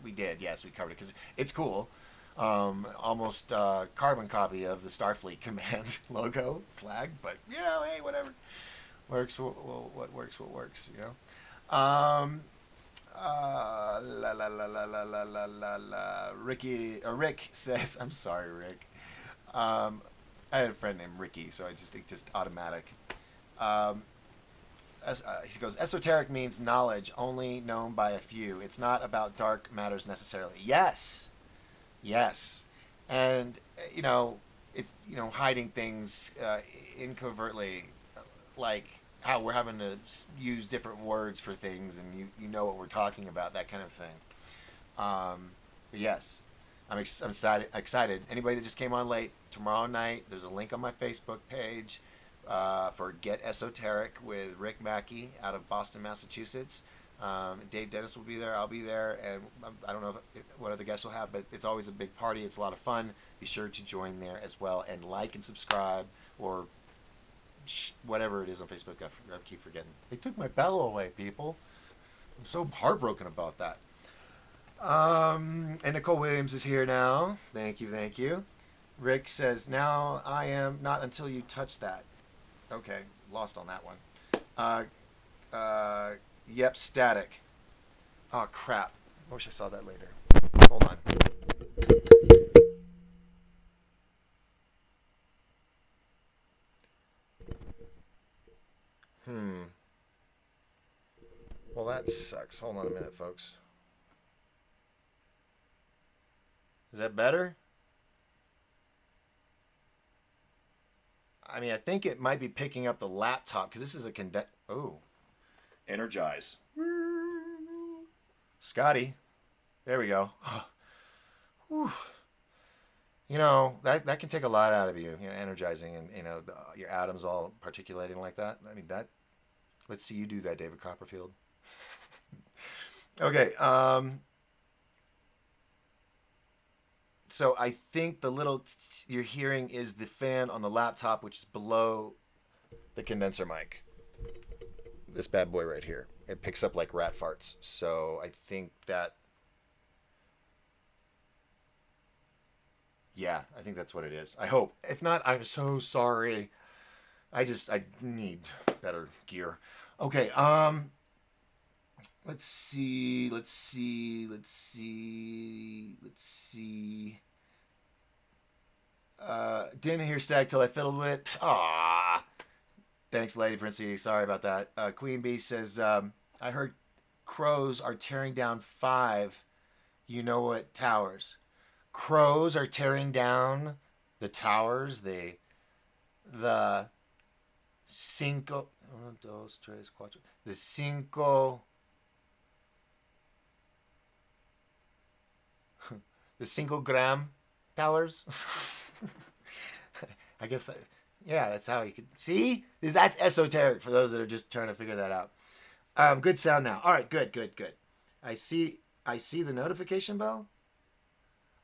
we did. Yes, we covered it because it's cool. Almost carbon copy of the Starfleet Command logo flag, but hey, whatever. Works. What works. La la la la la la la la la. Rick says, I'm sorry, Rick. I had a friend named Ricky, so it just automatic. He goes, esoteric means knowledge only known by a few. It's not about dark matters necessarily. Yes, and it's hiding things incovertly, like how we're having to use different words for things, and you know what we're talking about, that kind of thing. But yes, I'm excited. Anybody that just came on late, tomorrow night, there's a link on my Facebook page for Get Esoteric with Rick Mackey out of Boston, Massachusetts. Dave Dennis will be there. I'll be there, and I don't know what other guests will have, but it's always a big party. It's a lot of fun. Be sure to join there as well, and like and subscribe, or whatever it is on Facebook. I keep forgetting. They took my bell away, people. I'm so heartbroken about that. And Nicole Williams is here now. Thank you. Rick says, now I am not until you touch that. Okay, lost on that one. Yep, static. Oh, crap. I wish I saw that later. Hold on. Well, that sucks. Hold on a minute, folks. Is that better? I mean, I think it might be picking up the laptop because this is a Oh, energize. Scotty. There we go. Whew. That can take a lot out of you, energizing and, your atoms all particulating like that. I mean, let's see you do that, David Copperfield. Okay. So I think the little you're hearing is the fan on the laptop, which is below the condenser mic. This bad boy right here. It picks up like rat farts. So I think that... Yeah, I think that's what it is. I hope. If not, I'm so sorry. I need better gear. Okay, let's see. Didn't hear Stag till I fiddled with it. Ah, thanks, Lady Princey. Sorry about that. Queen Bee says, I heard crows are tearing down 5. You know what towers? Crows are tearing down the towers. The cinco. Uno, dos, tres, cuatro. The cinco. The 5 gram towers. I guess Yeah, that's how you could see. That's esoteric for those that are just trying to figure that out. Good sound now. All right, good, good, good. I see. I see the notification bell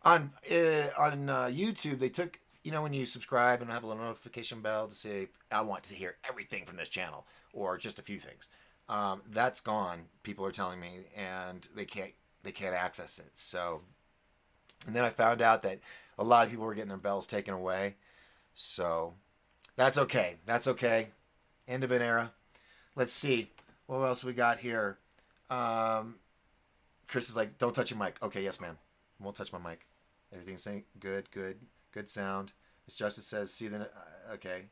on YouTube. They took, when you subscribe and have a little notification bell to say I want to hear everything from this channel or just a few things. That's gone. People are telling me, and they can't access it. So, and then I found out that a lot of people were getting their bells taken away. So that's okay. That's okay. End of an era. Let's see. What else we got here? Um, Chris is like, don't touch your mic. Okay, yes, ma'am. Won't touch my mic. Everything's saying good, good, good sound. Miss Justice says, see the. Okay.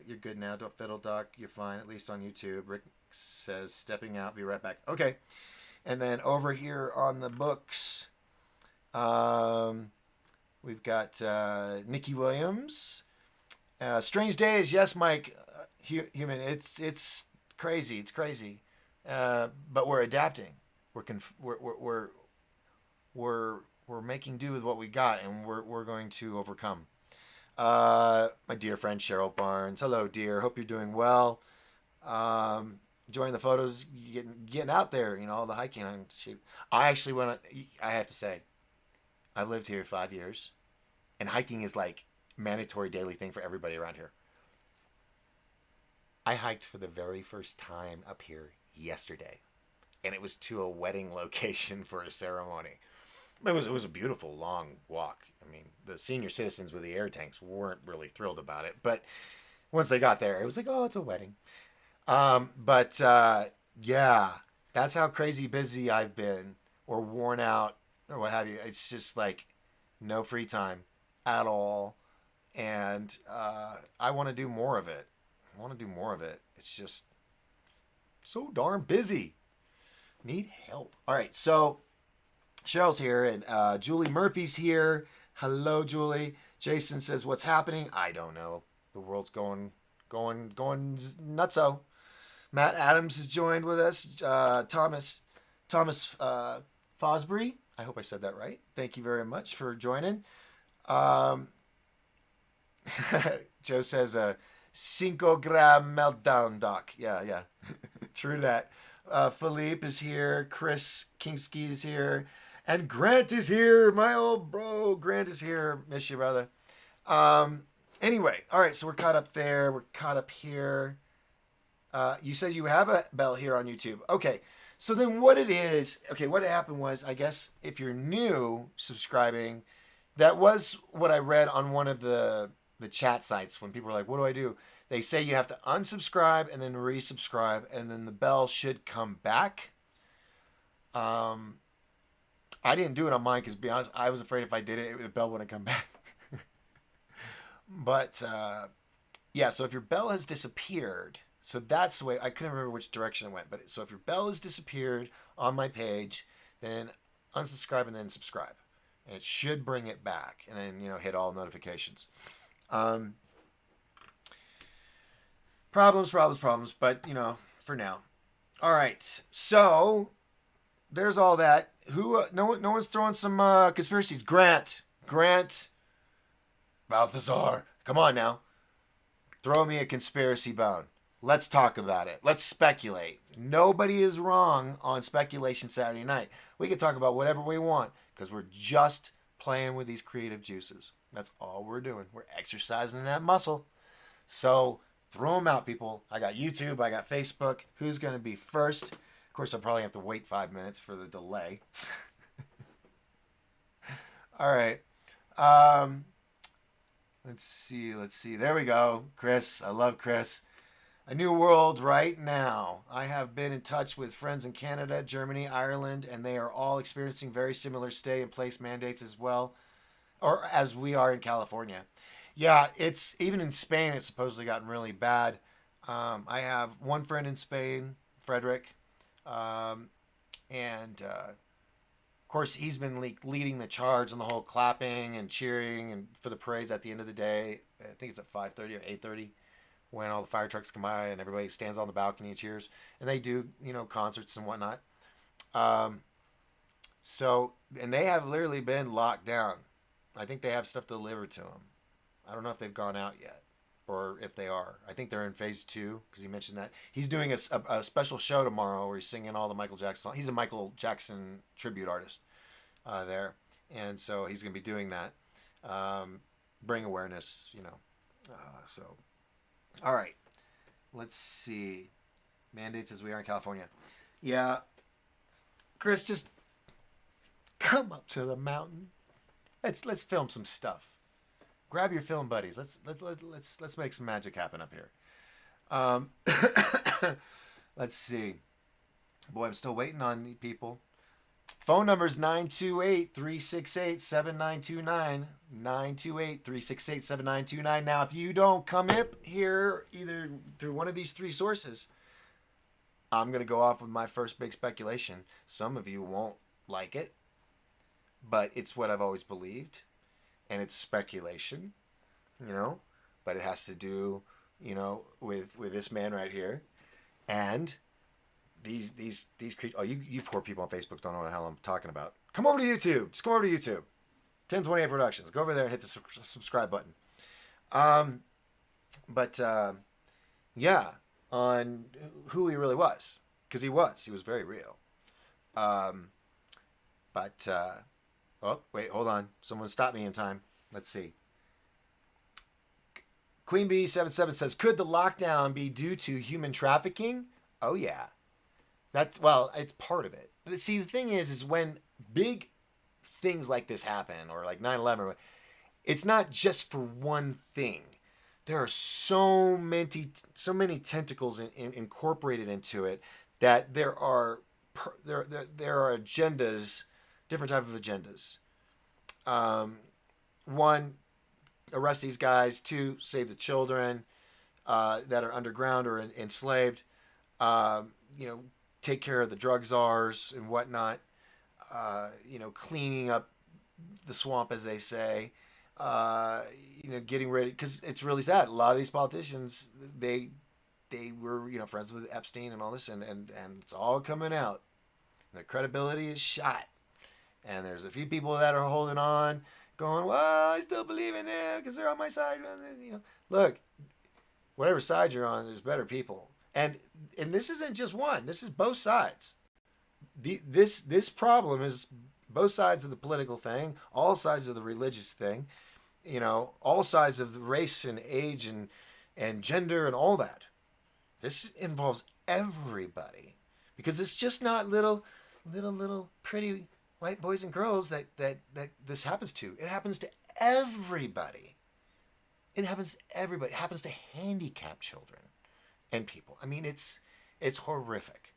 You're good now. Don't fiddle, Doc. You're fine, at least on YouTube. Rick says, stepping out. Be right back. Okay. And then over here on the books, um, we've got Nikki Williams. Strange Days. Yes, Mike. Human. It's crazy. It's crazy. But we're adapting. We're we're making do with what we got, and we're going to overcome. My dear friend Cheryl Barnes. Hello, dear. Hope you're doing well. Enjoying the photos, getting out there. All the hiking. I actually went. I have to say, I've lived here 5 years, and hiking is like mandatory daily thing for everybody around here. I hiked for the very first time up here yesterday, and it was to a wedding location for a ceremony. It was a beautiful long walk. I mean, the senior citizens with the air tanks weren't really thrilled about it, but once they got there, it was like, oh, it's a wedding. But yeah, that's how crazy busy I've been, or worn out, or what have you. It's just like no free time at all, and I want to do more of it. I want to do more of it. It's just so darn busy. Need help. All right, so Cheryl's here, and Julie Murphy's here. Hello, Julie. Jason says, "What's happening?" I don't know. The world's going nutso. Matt Adams has joined with us. Thomas Fosbury. I hope I said that right. Thank you very much for joining. Um, Joe says, Cinco gram meltdown, Doc. Yeah, yeah. True that. Philippe is here. Chris Kingsky is here. And Grant is here. My old bro. Grant is here. Miss you, brother. Anyway, all right. So we're caught up there. We're caught up here. You said you have a bell here on YouTube. Okay. So then what it is, okay, what happened was, I guess if you're new subscribing, that was what I read on one of the chat sites when people were like, what do I do? They say you have to unsubscribe and then resubscribe, and then the bell should come back. Um, I didn't do it on mine because, to be honest, I was afraid if I did it, the bell wouldn't come back. But yeah, so if your bell has disappeared, so that's the way, I couldn't remember which direction it went, but so if your bell has disappeared on my page, then unsubscribe and then subscribe. And it should bring it back, and then, hit all notifications. Um, problems, but, for now. All right, so there's all that. Who? No one's throwing some conspiracies. Grant, Balthazar. Come on now, throw me a conspiracy bone. Let's talk about it. Let's speculate. Nobody is wrong on Speculation Saturday night. We can talk about whatever we want because we're just playing with these creative juices. That's all we're doing. We're exercising that muscle. So throw them out, people. I got YouTube. I got Facebook. Who's going to be first? Of course, I'll probably have to wait 5 minutes for the delay. All right. Um, let's see. There we go. Chris. I love Chris. A new world right now. I have been in touch with friends in Canada, Germany, Ireland, and they are all experiencing very similar stay in place mandates as well, or as we are in California. Yeah, it's even in Spain. It's supposedly gotten really bad. I have one friend in Spain, Frederick, um, and of course he's been leading the charge on the whole clapping and cheering and for the parades at the end of the day. I think it's at 5:30 or 8:30 when all the fire trucks come by and everybody stands on the balcony and cheers, and they do concerts and whatnot. Um, so and they have literally been locked down. I think they have stuff delivered to them. I don't know if they've gone out yet. or if they are. I think they're in phase 2 because he mentioned that he's doing a special show tomorrow where he's singing all the Michael Jackson songs. He's a Michael Jackson tribute artist there, and so he's going to be doing that. Bring awareness, so, all right. Let's see. Mandates as we are in California. Yeah, Chris, just come up to the mountain. Let's film some stuff. Grab your film buddies. Let's make some magic happen up here. Um, let's see. Boy, I'm still waiting on the people. Phone number is 928-368-7929. 928-368-7929. Now, if you don't come up here either through one of these three sources, I'm going to go off with my first big speculation. Some of you won't like it, but it's what I've always believed, and it's speculation, but it has to do, with this man right here, and these creatures. Oh, you poor people on Facebook don't know what the hell I'm talking about. Come over to YouTube. Just come over to YouTube. 1028 Productions. Go over there and hit the subscribe button. Yeah, on who he really was, because he was very real. Oh wait, hold on. Someone stop me in time. Let's see. Queen Bee 77 says, could the lockdown be due to human trafficking? Oh yeah. It's part of it. But see, the thing is when big things like this happen, or like 9/11, it's not just for one thing. There are so many tentacles incorporated into it that there are agendas, different type of agendas. One, arrest these guys. Two, save the children that are underground or enslaved. Take care of the drug czars and whatnot. Cleaning up the swamp, as they say. Getting ready, because it's really sad. A lot of these politicians, they were friends with Epstein and all this, and it's all coming out. Their credibility is shot, and there's a few people that are holding on, going, "Well, I still believe in them because they're on my side." Look, whatever side you're on, there's better people, and this isn't just one. This is both sides. This problem is both sides of the political thing, all sides of the religious thing, all sides of the race and age and gender and all that. This involves everybody, because it's just not little pretty white boys and girls that this happens to. It happens to everybody. It happens to everybody. It happens to handicapped children and people. I mean, it's horrific.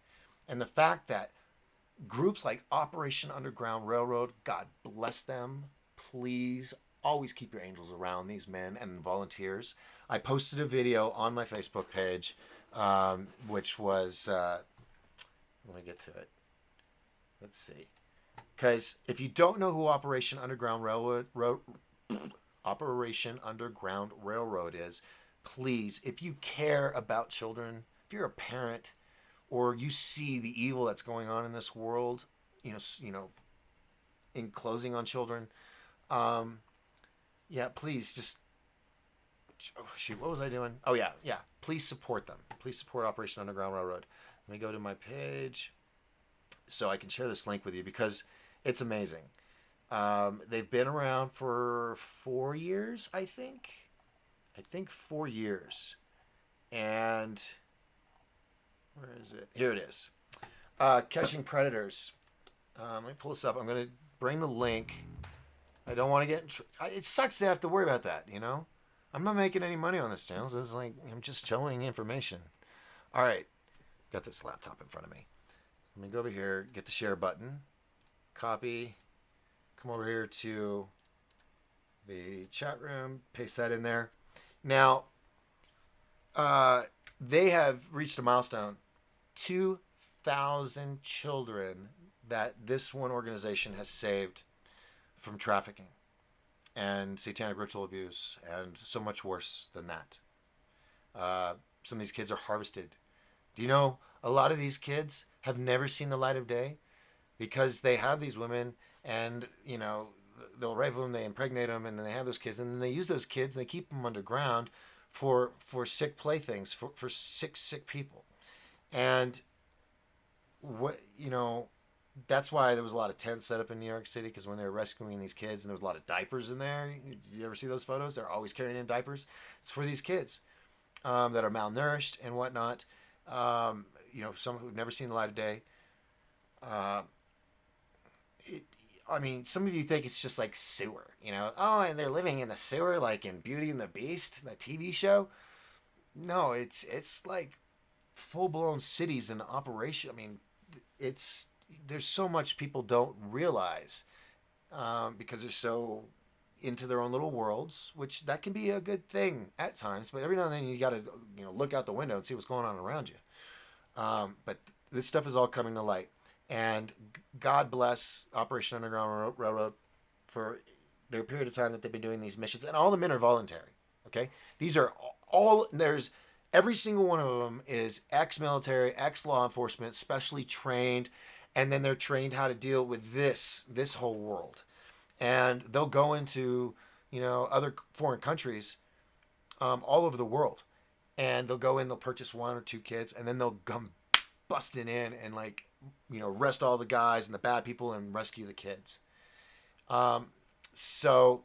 And the fact that groups like Operation Underground Railroad, God bless them, please always keep your angels around these men and volunteers. I posted a video on my Facebook page, which was, let me get to it. Let's see. Because if you don't know who Operation Underground Railroad is, please, if you care about children, if you're a parent, or you see the evil that's going on in this world, enclosing on children, please just, oh shoot, what was I doing? Oh yeah, please support them. Please support Operation Underground Railroad. Let me go to my page so I can share this link with you, because it's amazing. They've been around for 4 years, I think. 4 years. And where is it? Here it is. Catching Predators. Let me pull this up. I'm going to bring the link. I don't want to get it sucks to have to worry about that, I'm not making any money on this channel, so it's like I'm just showing information. All right. Got this laptop in front of me. Let me go over here, get the share button, copy, come over here to the chat room, paste that in there. Now, they have reached a milestone. 2,000 children that this one organization has saved from trafficking and satanic ritual abuse, and so much worse than that. Some of these kids are harvested. Do you know a lot of these kids have never seen the light of day because they have these women, and they'll rape them, they impregnate them, and then they have those kids, and then they use those kids and they keep them underground for sick playthings for sick people. And what that's why there was a lot of tents set up in New York City, because when they were rescuing these kids, and there was a lot of diapers in there. Did you ever see those photos? They're always carrying in diapers. It's for these kids that are malnourished and whatnot. Some who've never seen the light of day. Uh, it, I mean, some of you think it's just like sewer, Oh, and they're living in the sewer, like in Beauty and the Beast, that TV show. No, it's like full blown cities in operation. I mean, it's there's so much people don't realize because they're so into their own little worlds, which that can be a good thing at times. But every now and then you got to look out the window and see what's going on around you. But this stuff is all coming to light, and God bless Operation Underground Railroad for their period of time that they've been doing these missions, and all the men are voluntary. Okay, these are all there's every single one of them is ex-military, ex-law enforcement, specially trained, and then they're trained how to deal with this whole world, and they'll go into other foreign countries all over the world, and they'll go in, they'll purchase one or two kids, and then they'll come busting in and like arrest all the guys and the bad people and rescue the kids. So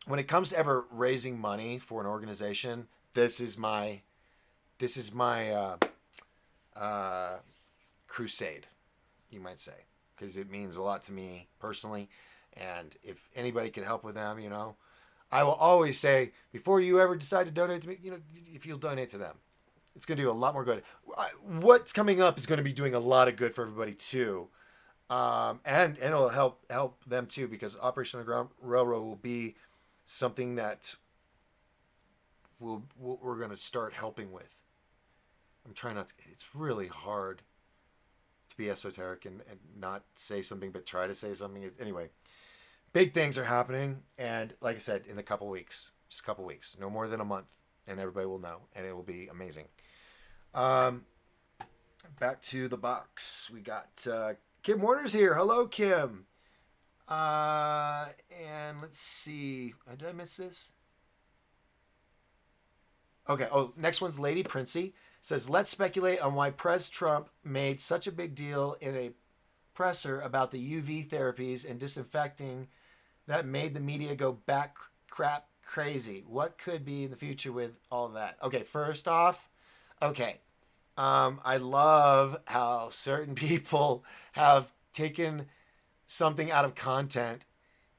when it comes to ever raising money for an organization, this is my crusade, you might say, because it means a lot to me personally. And if anybody can help with them, I will always say, before you ever decide to donate to me, if you'll donate to them, it's going to do a lot more good. What's coming up is going to be doing a lot of good for everybody too, and it'll help them too, because Operation Underground Railroad will be something that we're going to start helping with. I'm trying not to. It's really hard to be esoteric and not say something, but try to say something. Anyway, big things are happening, and like I said, in a couple weeks, just a couple weeks, no more than a month, and everybody will know, and it will be amazing. Um, Back to the box. We got Kim Warner's here. Hello, Kim. And let's see. Did I miss this? Okay. Oh, next one's Lady Princey. Says, let's speculate on why Pres Trump made such a big deal in a presser about the UV therapies and disinfecting that made the media go back crap crazy. What could be in the future with all of that? Okay, first off, okay, I love how certain people have taken something out of content.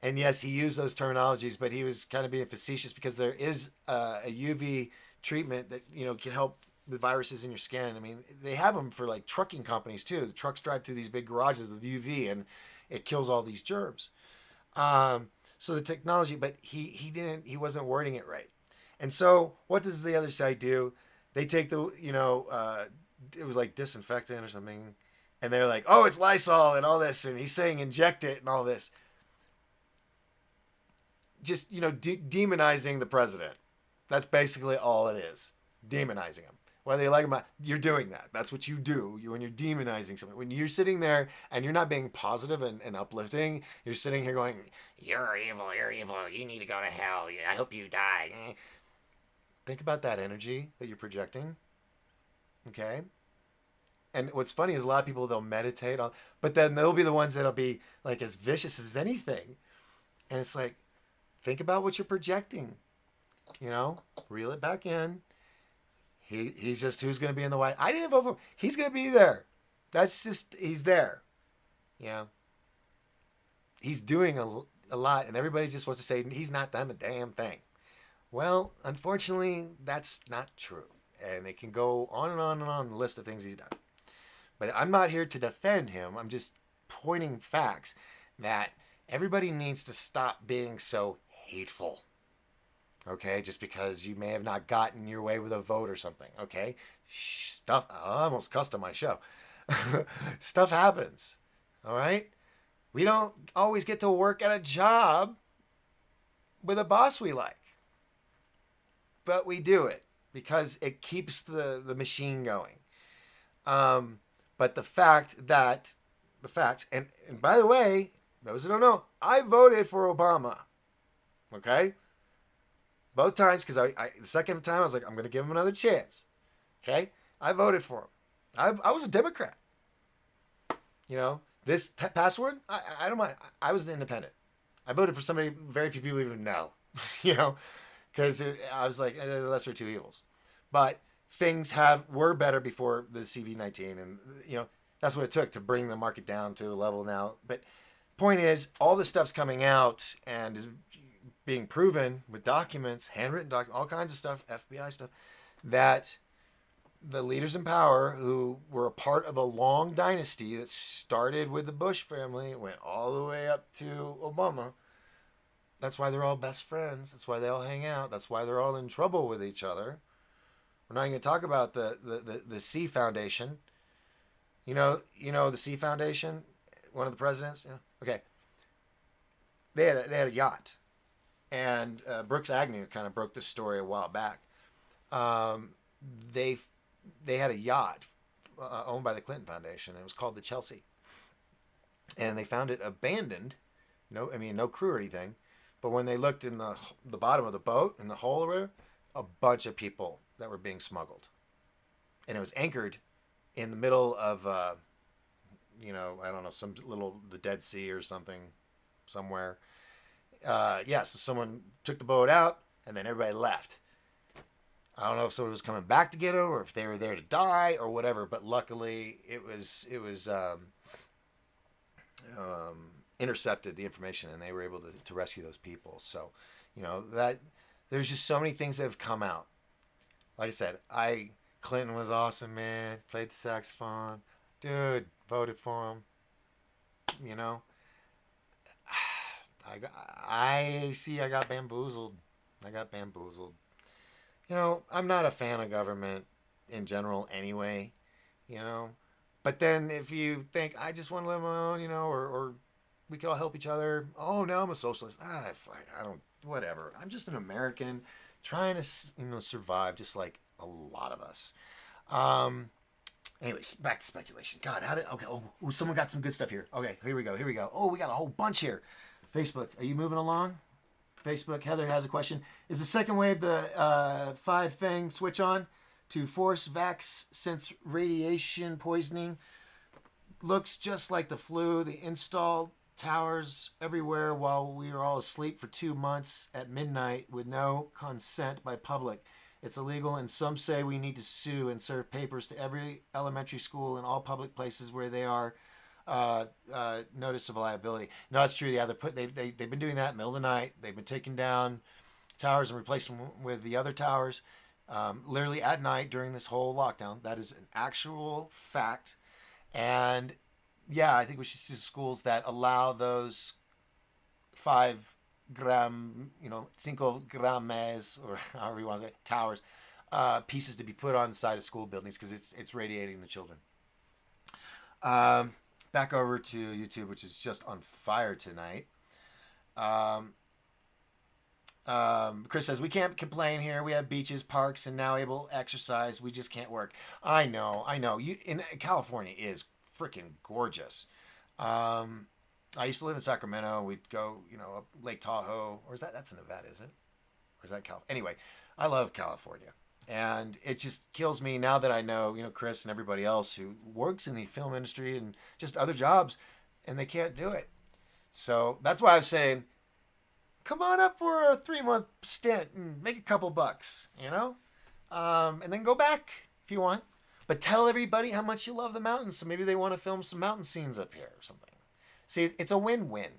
And yes, he used those terminologies, but he was kind of being facetious, because there is a UV treatment that can help with viruses in your skin. I mean, they have them for like trucking companies too. The trucks drive through these big garages with UV, and it kills all these germs. So the technology, but he wasn't wording it right. And so what does the other side do? They take it was like disinfectant or something, and they're like, oh, it's Lysol and all this, and he's saying inject it and all this. Just, demonizing the president. That's basically all it is. Demonizing him. Whether you like him or not, you're doing that. That's what you do when you're demonizing something. When you're sitting there and you're not being positive and uplifting, you're sitting here going, you're evil, you need to go to hell, I hope you die. Think about that energy that you're projecting. Okay? And what's funny is a lot of people, they'll meditate on, but then they'll be the ones that'll be like as vicious as anything. And it's like, think about what you're projecting. Reel it back in. He's just who's going to be in the White. I didn't vote for him. He's going to be there. That's just, he's there. He's doing a lot, and everybody just wants to say he's not done a damn thing. Well, unfortunately, that's not true. And it can go on and on and on the list of things he's done. But I'm not here to defend him. I'm just pointing facts that everybody needs to stop being so hateful. Okay, just because you may have not gotten your way with a vote or something. Okay, stuff. I almost cussed on my show. Stuff happens. All right, we don't always get to work at a job with a boss we like, but we do it because it keeps the machine going. But the fact, and by the way, those who don't know, I voted for Obama. Okay. both times because the second time I was like, I'm going to give him another chance. Okay, I voted for him. I was a Democrat. You know, this past one, I don't mind. I was an independent. I voted for somebody very few people even know. You know, because I was like, the lesser of two evils. But things were better before the CV-19, and you know that's what it took to bring the market down to a level now. But point is, all this stuff's coming out and is being proven with documents, handwritten documents, all kinds of stuff, FBI stuff, that the leaders in power who were a part of a long dynasty that started with the Bush family, went all the way up to Obama. That's why they're all best friends. That's why they all hang out. That's why they're all in trouble with each other. We're not going to talk about the C Foundation. The C Foundation, one of the presidents. Yeah. Okay, they had a yacht, and Brooks Agnew kind of broke this story a while back. Um, they they had a yacht owned by the Clinton Foundation. And it was called the Chelsea, and they found it abandoned. No, I mean no crew or anything. But when they looked in the bottom of the boat in the hole or whatever, a bunch of people that were being smuggled, and it was anchored in the middle of I don't know, some little the Dead Sea or something somewhere. So someone took the boat out and then everybody left. I don't know if someone was coming back to get them or if they were there to die or whatever. But luckily, intercepted the information and they were able to rescue those people. So, that there's just so many things that have come out. Like I said, Clinton was awesome, man. Played the saxophone, dude. Voted for him. You know, I got bamboozled. I got bamboozled. I'm not a fan of government in general anyway, you know. But then if you think I just want to live my own, or we could all help each other. Oh no, I'm a socialist. I don't. Whatever. I'm just an American trying to survive, just like a lot of us. Um. Anyways, back to speculation. God, how did? Okay. Oh, someone got some good stuff here. Okay, here we go. Here we go. Oh, we got a whole bunch here. Facebook, are you moving along? Facebook, Heather has a question. Is the second wave the 5-thing switch on to force vax since radiation poisoning looks just like the flu? The installed towers everywhere while we were all asleep for 2 months at midnight with no consent by public. It's illegal, and some say we need to sue and serve papers to every elementary school and all public places where they are notice of liability. No, it's true. Yeah, they've been doing that in the middle of the night. They've been taking down towers and replacing them with the other towers, literally at night during this whole lockdown. That is an actual fact. And yeah, I think we should see schools that allow those 5 gram, cinco grames, or however you want to say, towers, pieces to be put on the side of school buildings because it's radiating the children. Um, Back over to YouTube, which is just on fire tonight. Um, Chris says, we can't complain here. We have beaches, parks, and now able to exercise. We just can't work. I know. In California is freaking gorgeous. Um, I used to live in Sacramento. We'd go, up Lake Tahoe. Or that's in Nevada, is it? Or is that California? Anyway, I love California. And it just kills me now that I know, Chris and everybody else who works in the film industry and just other jobs, and they can't do it. So that's why I was saying, come on up for a 3-month stint and make a couple bucks, and then go back if you want. But tell everybody how much you love the mountains, so maybe they want to film some mountain scenes up here or something. See, it's a win-win.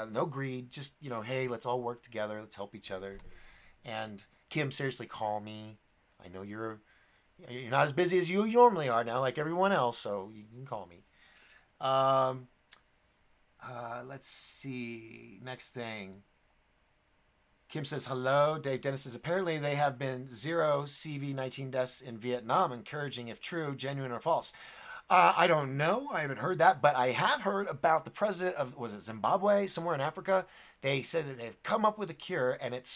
No greed, just, hey, let's all work together, let's help each other. And Kim, seriously, call me. I know you're not as busy as you normally are now, like everyone else, so you can call me. Let's see. Next thing. Kim says, hello. Dave Dennis says, apparently they have been 0 CV-19 deaths in Vietnam, encouraging if true, genuine or false. I don't know. I haven't heard that, but I have heard about the president of, was it Zimbabwe, somewhere in Africa? They said that they've come up with a cure and it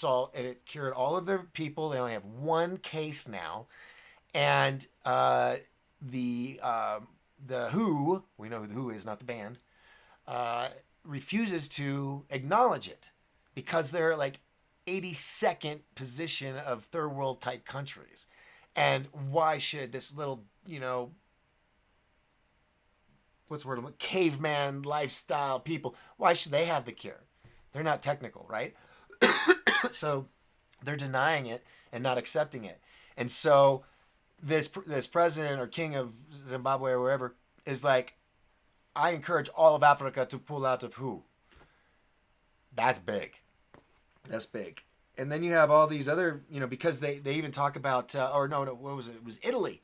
cured all of their people. They only have one case now. And the Who, we know who the Who is, not the band, refuses to acknowledge it because they're like 82nd position of third world type countries. And why should this little, what's the word, caveman lifestyle people, why should they have the cure? They're not technical, right? So they're denying it and not accepting it. And so this president or king of Zimbabwe or wherever is like, I encourage all of Africa to pull out of WHO. That's big. That's big. And then you have all these other, because they even talk about, or no, what was it? It was Italy.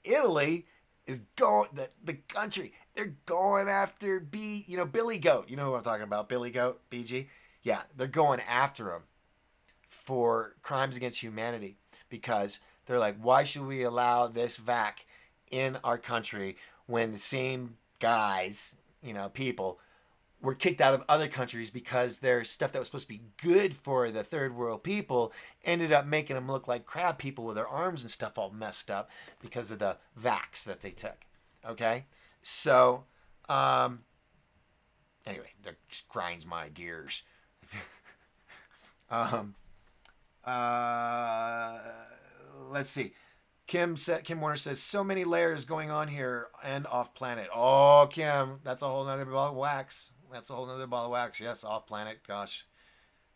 Italy is going, the country, they're going after Billy Goat. You know who I'm talking about, Billy Goat, BG? Yeah, they're going after him for crimes against humanity because they're like, why should we allow this vac in our country when the same guys, people were kicked out of other countries because their stuff that was supposed to be good for the third world people ended up making them look like crab people with their arms and stuff all messed up because of the vax that they took. Okay? So, anyway, that just grinds my gears. um, let's see. Kim Warner says, so many layers going on here and off planet. Oh, Kim, that's a whole nother ball of wax. That's a whole nother ball of wax. Yes, off planet. Gosh.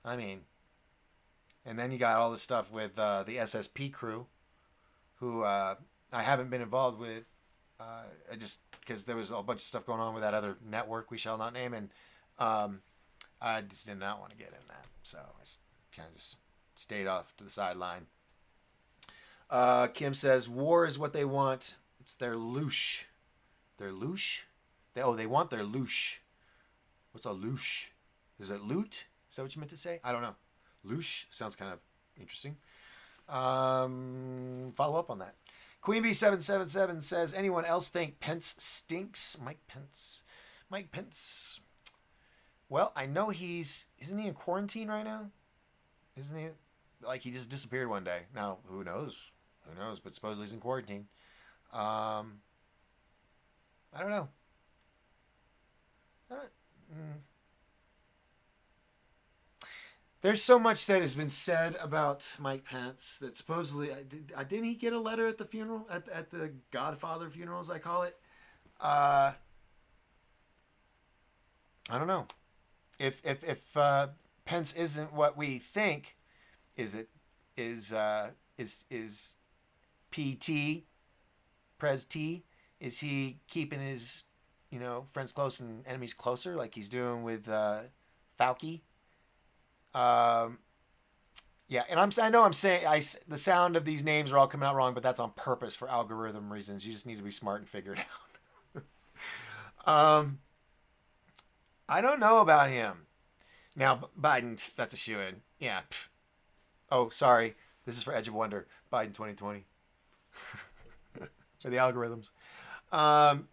I mean, and then you got all this stuff with the SSP crew, who I haven't been involved with. I just, because there was a bunch of stuff going on with that other network we shall not name, and I just did not want to get in that. So I kind of just stayed off to the sideline. Kim says, war is what they want. It's their loosh. Their loosh? They want their loosh. What's a loosh? Is it loot? Is that what you meant to say? I don't know. Loosh sounds kind of interesting. Follow up on that. Queen B777 says, anyone else think Pence stinks? Mike Pence. Mike Pence. Well, I know isn't he in quarantine right now? Isn't he? Like, he just disappeared one day. Now, who knows? Who knows? But supposedly he's in quarantine. I don't know. There's so much that has been said about Mike Pence that supposedly didn't he get a letter at the funeral at the Godfather funeral, as I call it. I don't know if Pence isn't what we think. Is PT Pres T? Is he keeping his friends close and enemies closer, like he's doing with Fauci? Yeah, and I know I'm saying the sound of these names are all coming out wrong, but that's on purpose for algorithm reasons. You just need to be smart and figure it out. I don't know about him. Now Biden, that's a shoo-in. Yeah. Oh, sorry. This is for Edge of Wonder. Biden 2020. For the algorithms.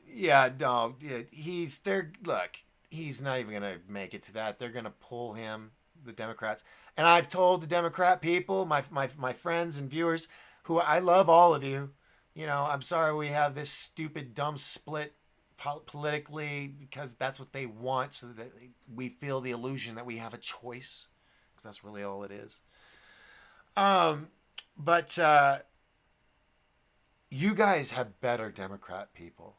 Yeah, no, he's there. Look, he's not even gonna make it to that. They're gonna pull him, the Democrats. And I've told the Democrat people, my friends and viewers, who I love all of you. I'm sorry we have this stupid, dumb split politically because that's what they want, so that we feel the illusion that we have a choice, because that's really all it is. But you guys have better Democrat people.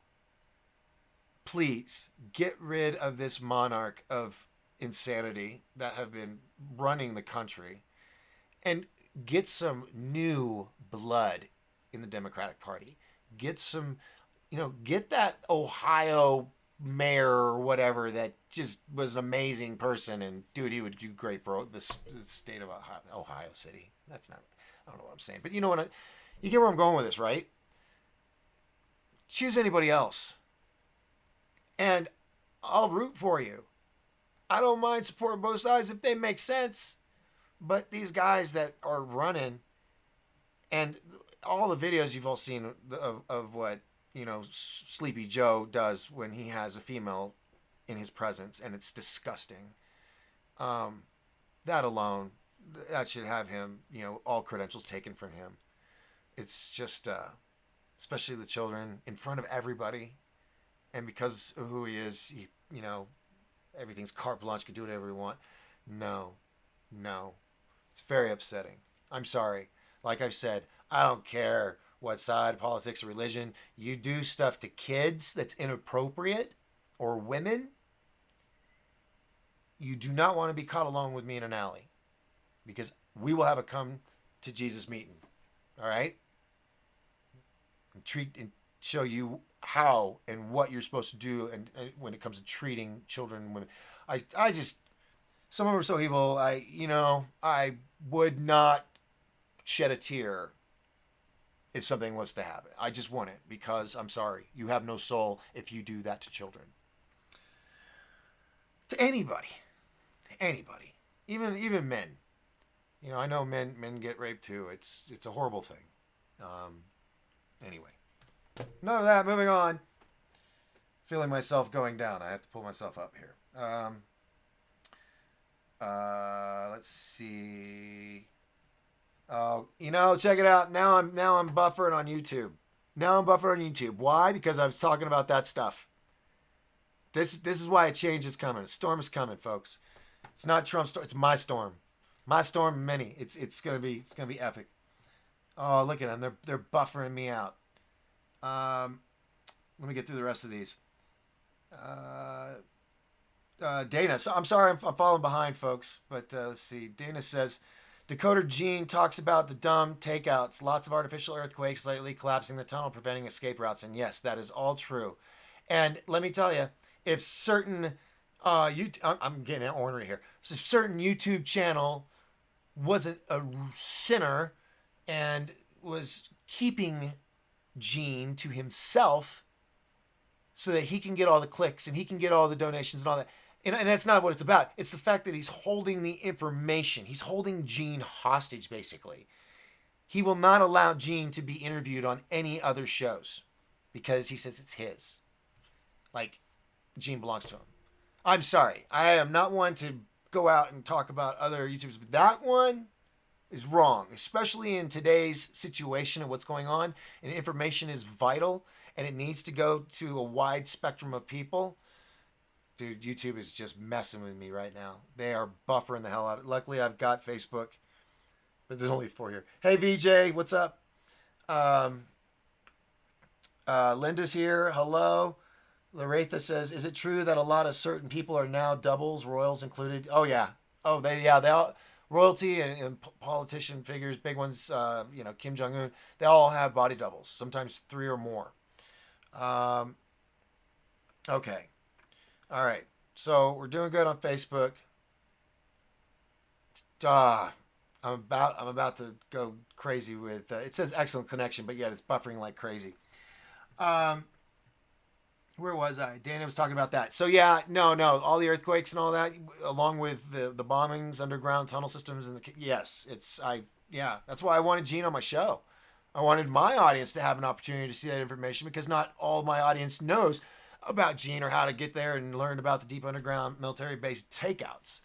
Please get rid of this monarch of insanity that have been running the country and get some new blood in the Democratic Party. Get some, get that Ohio mayor or whatever that just was an amazing person, and dude, he would do great for the state of Ohio City. That's not, I don't know what I'm saying, but you know what? You get where I'm going with this, right? Choose anybody else, and I'll root for you. I don't mind supporting both sides if they make sense. But these guys that are running, and all the videos you've all seen of what Sleepy Joe does when he has a female in his presence, and it's disgusting. That alone, that should have him, all credentials taken from him. It's just, especially the children, in front of everybody, and because of who he is, everything's carte blanche, can do whatever we want. No. It's very upsetting. I'm sorry. Like I've said, I don't care what side, politics, or religion. You do stuff to kids that's inappropriate or women, you do not want to be caught along with me in an alley because we will have a come to Jesus meeting. All right? And show you how and what you're supposed to do and when it comes to treating children and women. I just some of them are so evil. I would not shed a tear if something was to happen. I just wouldn't because I'm sorry. You have no soul if you do that to children. To anybody, even men. I know men get raped too. It's a horrible thing. Anyway, none of that. Moving on. Feeling myself going down. I have to pull myself up here. Let's see. Oh, check it out. Now I'm buffering on YouTube. Why? Because I was talking about that stuff. This is why a change is coming. A storm is coming, folks. It's not Trump's storm. It's my storm. My storm, many. It's gonna be epic. Oh, look at them. They're buffering me out. Let me get through the rest of these. Dana. So I'm sorry, I'm falling behind, folks. But let's see. Dana says, Decoder Gene talks about the dumb takeouts. Lots of artificial earthquakes lately, collapsing the tunnel, preventing escape routes. And yes, that is all true. And let me tell you, if certain I'm getting ornery here. So if certain YouTube channel wasn't a sinner and was keeping Gene to himself so that he can get all the clicks and he can get all the donations and all that. And that's not what it's about. It's the fact that he's holding the information. He's holding Gene hostage, basically. He will not allow Gene to be interviewed on any other shows because he says it's his. Like, Gene belongs to him. I'm sorry. I am not one to go out and talk about other YouTubers, but that one is wrong, especially in today's situation and what's going on. And information is vital, and it needs to go to a wide spectrum of people. Dude, YouTube is just messing with me right now. They are buffering the hell out of it. Luckily, I've got Facebook, but there's only 4 here. Hey, VJ, what's up? Linda's here. Hello. Laretha says, is it true that a lot of certain people are now doubles, royals included? Oh, yeah. Oh, they all, royalty and politician figures, big ones, Kim Jong-un, they all have body doubles, sometimes 3 or more. Okay. All right. So we're doing good on Facebook. I'm about to go crazy with, it says excellent connection, but yet it's buffering like crazy. Where was I? Dana was talking about that. So yeah, no, all the earthquakes and all that, along with the bombings, underground tunnel systems, and that's why I wanted Gene on my show. I wanted my audience to have an opportunity to see that information because not all my audience knows about Gene or how to get there and learn about the deep underground military base takeouts.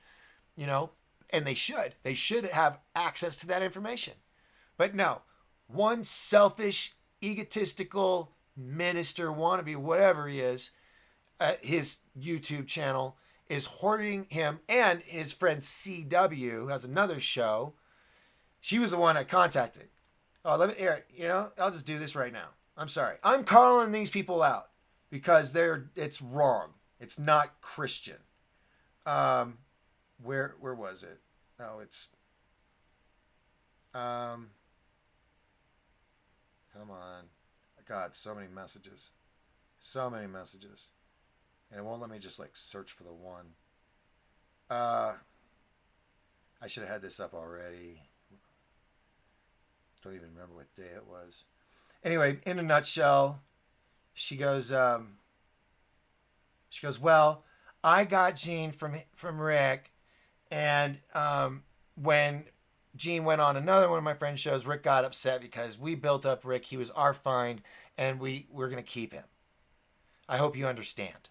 And they should. They should have access to that information. But no, one selfish, egotistical minister, wannabe, whatever he is, his YouTube channel is hoarding him and his friend CW, who has another show. She was the one I contacted. Oh, let me here. I'll just do this right now. I'm sorry. I'm calling these people out because it's wrong. It's not Christian. Where was it? Oh, it's come on. God, so many messages. And it won't let me just search for the one. I should have had this up already. Don't even remember what day it was. Anyway, in a nutshell, she goes, well, I got Gene from Rick, and when Gene went on another one of my friend's shows, Rick got upset because we built up Rick. He was our find, and we're going to keep him. I hope you understand.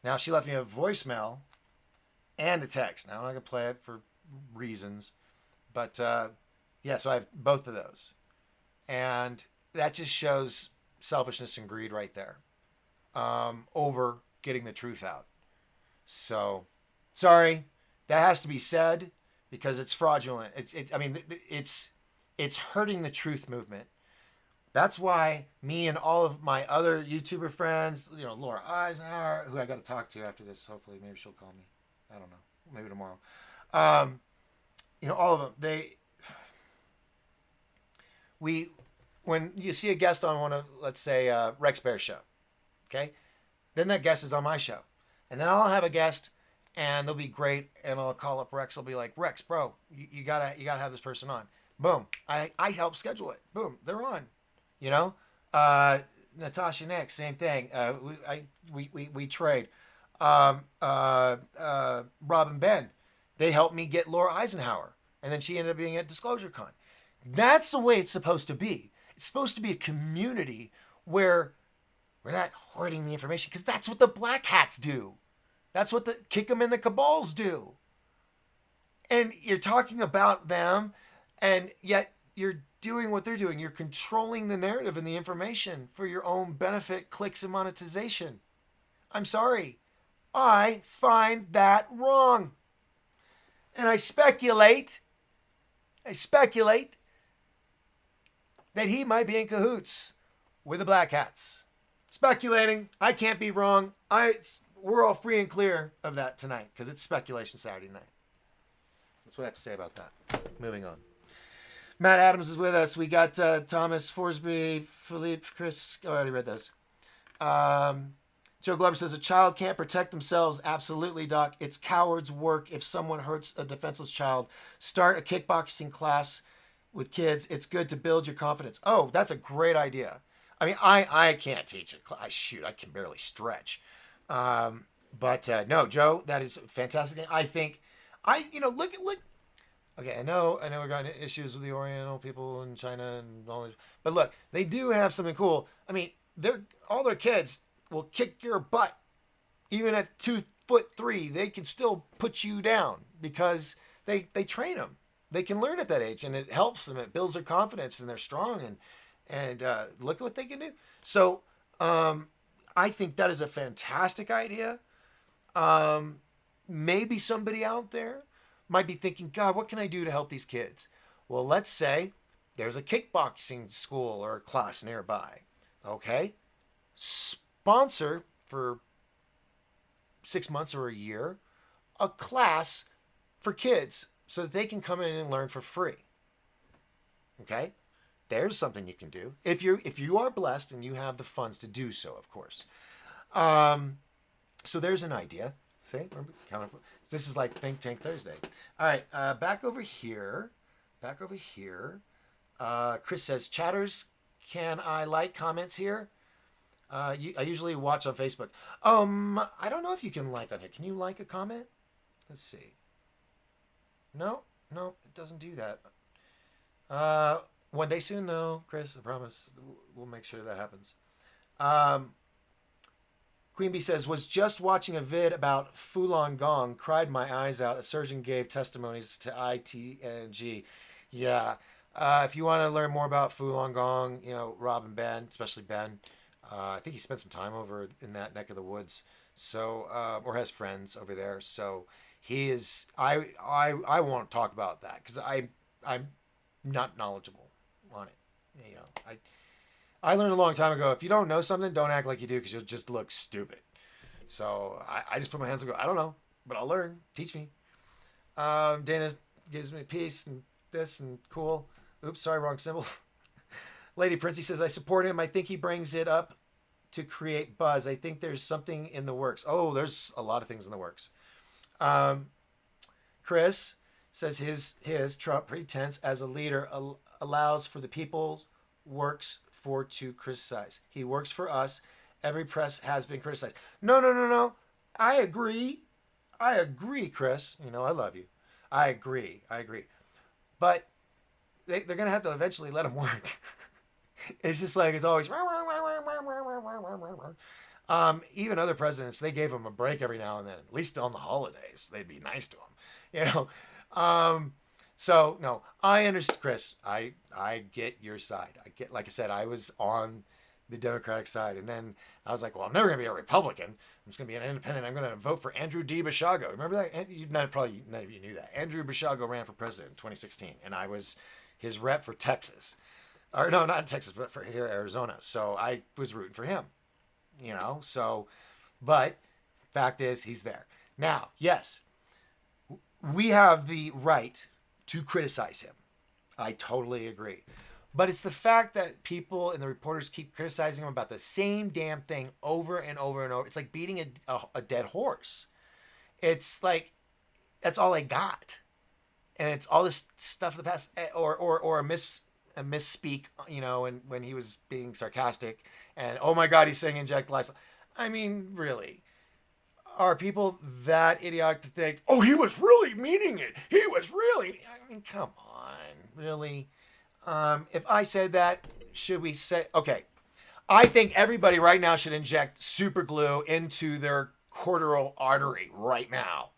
Now, she left me a voicemail and a text. Now, I'm not going to play it for reasons. But, so I have both of those. And that just shows selfishness and greed right there. Over getting the truth out. So, sorry. That has to be said because it's fraudulent. I mean, it's hurting the truth movement. That's why me and all of my other YouTuber friends, Laura Eisenhower, who I got to talk to after this. Hopefully, maybe she'll call me. I don't know. Maybe tomorrow. Um, all of them. We, when you see a guest on one of, let's say, Rex Bear's show, okay, then that guest is on my show, and then I'll have a guest, and they'll be great, and I'll call up Rex. I'll be like, Rex, bro, you gotta have this person on. Boom, I help schedule it. Boom, they're on. You know, uh, Natasha Nick, same thing. We trade. Rob and Ben, they helped me get Laura Eisenhower, and then she ended up being at Disclosure Con. That's the way it's supposed to be. It's supposed to be a community where we're not hoarding the information, because that's what the black hats do. That's what the kick them in the cabals do. And you're talking about them, and yet you're doing what they're doing. You're controlling the narrative and the information for your own benefit, clicks, and monetization. I'm sorry. I find that wrong. And I speculate that he might be in cahoots with the black hats. Speculating. I can't be wrong. We're all free and clear of that tonight, because it's speculation Saturday night. That's what I have to say about that. Moving on. Matt Adams is with us. We got Thomas Forsby, Philippe, Chris. Oh, I already read those. Joe Glover says, a child can't protect themselves. Absolutely, Doc. It's coward's work if someone hurts a defenseless child. Start a kickboxing class with kids. It's good to build your confidence. Oh, that's a great idea. I mean, I can't teach it. Shoot, I can barely stretch. But no, Joe, that is fantastic. I think, look. Okay, I know we're got issues with the Oriental people in China and all that, but look, they do have something cool. I mean, all their kids will kick your butt, even at 2'3". They can still put you down because they train them. They can learn at that age, and it helps them. It builds their confidence, and they're strong. And look at what they can do. So I think that is a fantastic idea. Maybe somebody out there might be thinking, God, what can I do to help these kids? Well, let's say there's a kickboxing school or class nearby. Okay. Sponsor for 6 months or a year a class for kids so that they can come in and learn for free. Okay. There's something you can do if you are blessed and you have the funds to do so, of course. So there's an idea. See, this is like Think Tank Thursday. All right, back over here. Chris says, chatters, can I like comments here? I usually watch on Facebook. I don't know if you can like on here. Can you like a comment? Let's see. No, it doesn't do that. One day soon, though, Chris. I promise. We'll make sure that happens. Queen Bee says, was just watching a vid about Falun Gong, cried my eyes out. A surgeon gave testimonies to ITNG. Yeah. If you want to learn more about Falun Gong, Rob and Ben, especially Ben, I think he spent some time over in that neck of the woods. So, or has friends over there. So he is, I won't talk about that because I'm not knowledgeable on it. I learned a long time ago, if you don't know something, don't act like you do, because you'll just look stupid. So I just put my hands and go, I don't know, but I'll learn. Teach me. Dana gives me peace and this and cool. Oops, sorry, wrong symbol. Lady Princey says, I support him. I think he brings it up to create buzz. I think there's something in the works. Oh, there's a lot of things in the works. Chris says his Trump pretense as a leader allows for the people works for to criticize. He works for us. Every press has been criticized. No. I agree, Chris. I love you. I agree. But they're going to have to eventually let him work. It's just like it's always. Even other presidents, they gave him a break every now and then. At least on the holidays, they'd be nice to him. So no, I understand, Chris. I get your side. Like I said, I was on the Democratic side. And then I was like, well, I'm never going to be a Republican. I'm just going to be an independent. I'm going to vote for Andrew D. Bashago. Remember that? Probably none of you knew that. Andrew Bashago ran for president in 2016, and I was his rep for Texas. Or no, not in Texas, but for here, Arizona. So I was rooting for him, So, but fact is, he's there. Now, yes, we have the right to criticize him. I totally agree. But it's the fact that people and the reporters keep criticizing him about the same damn thing over and over and over. It's like beating a dead horse. It's like that's all I got, and it's all this stuff in the past, or a misspeak, and when he was being sarcastic, and oh my God, he's saying inject life. I mean, really, are people that idiotic to think, oh, he was really meaning it? He was really. I mean, come on, really. If I said that, should we say, okay, I think everybody right now should inject super glue into their cortical artery right now.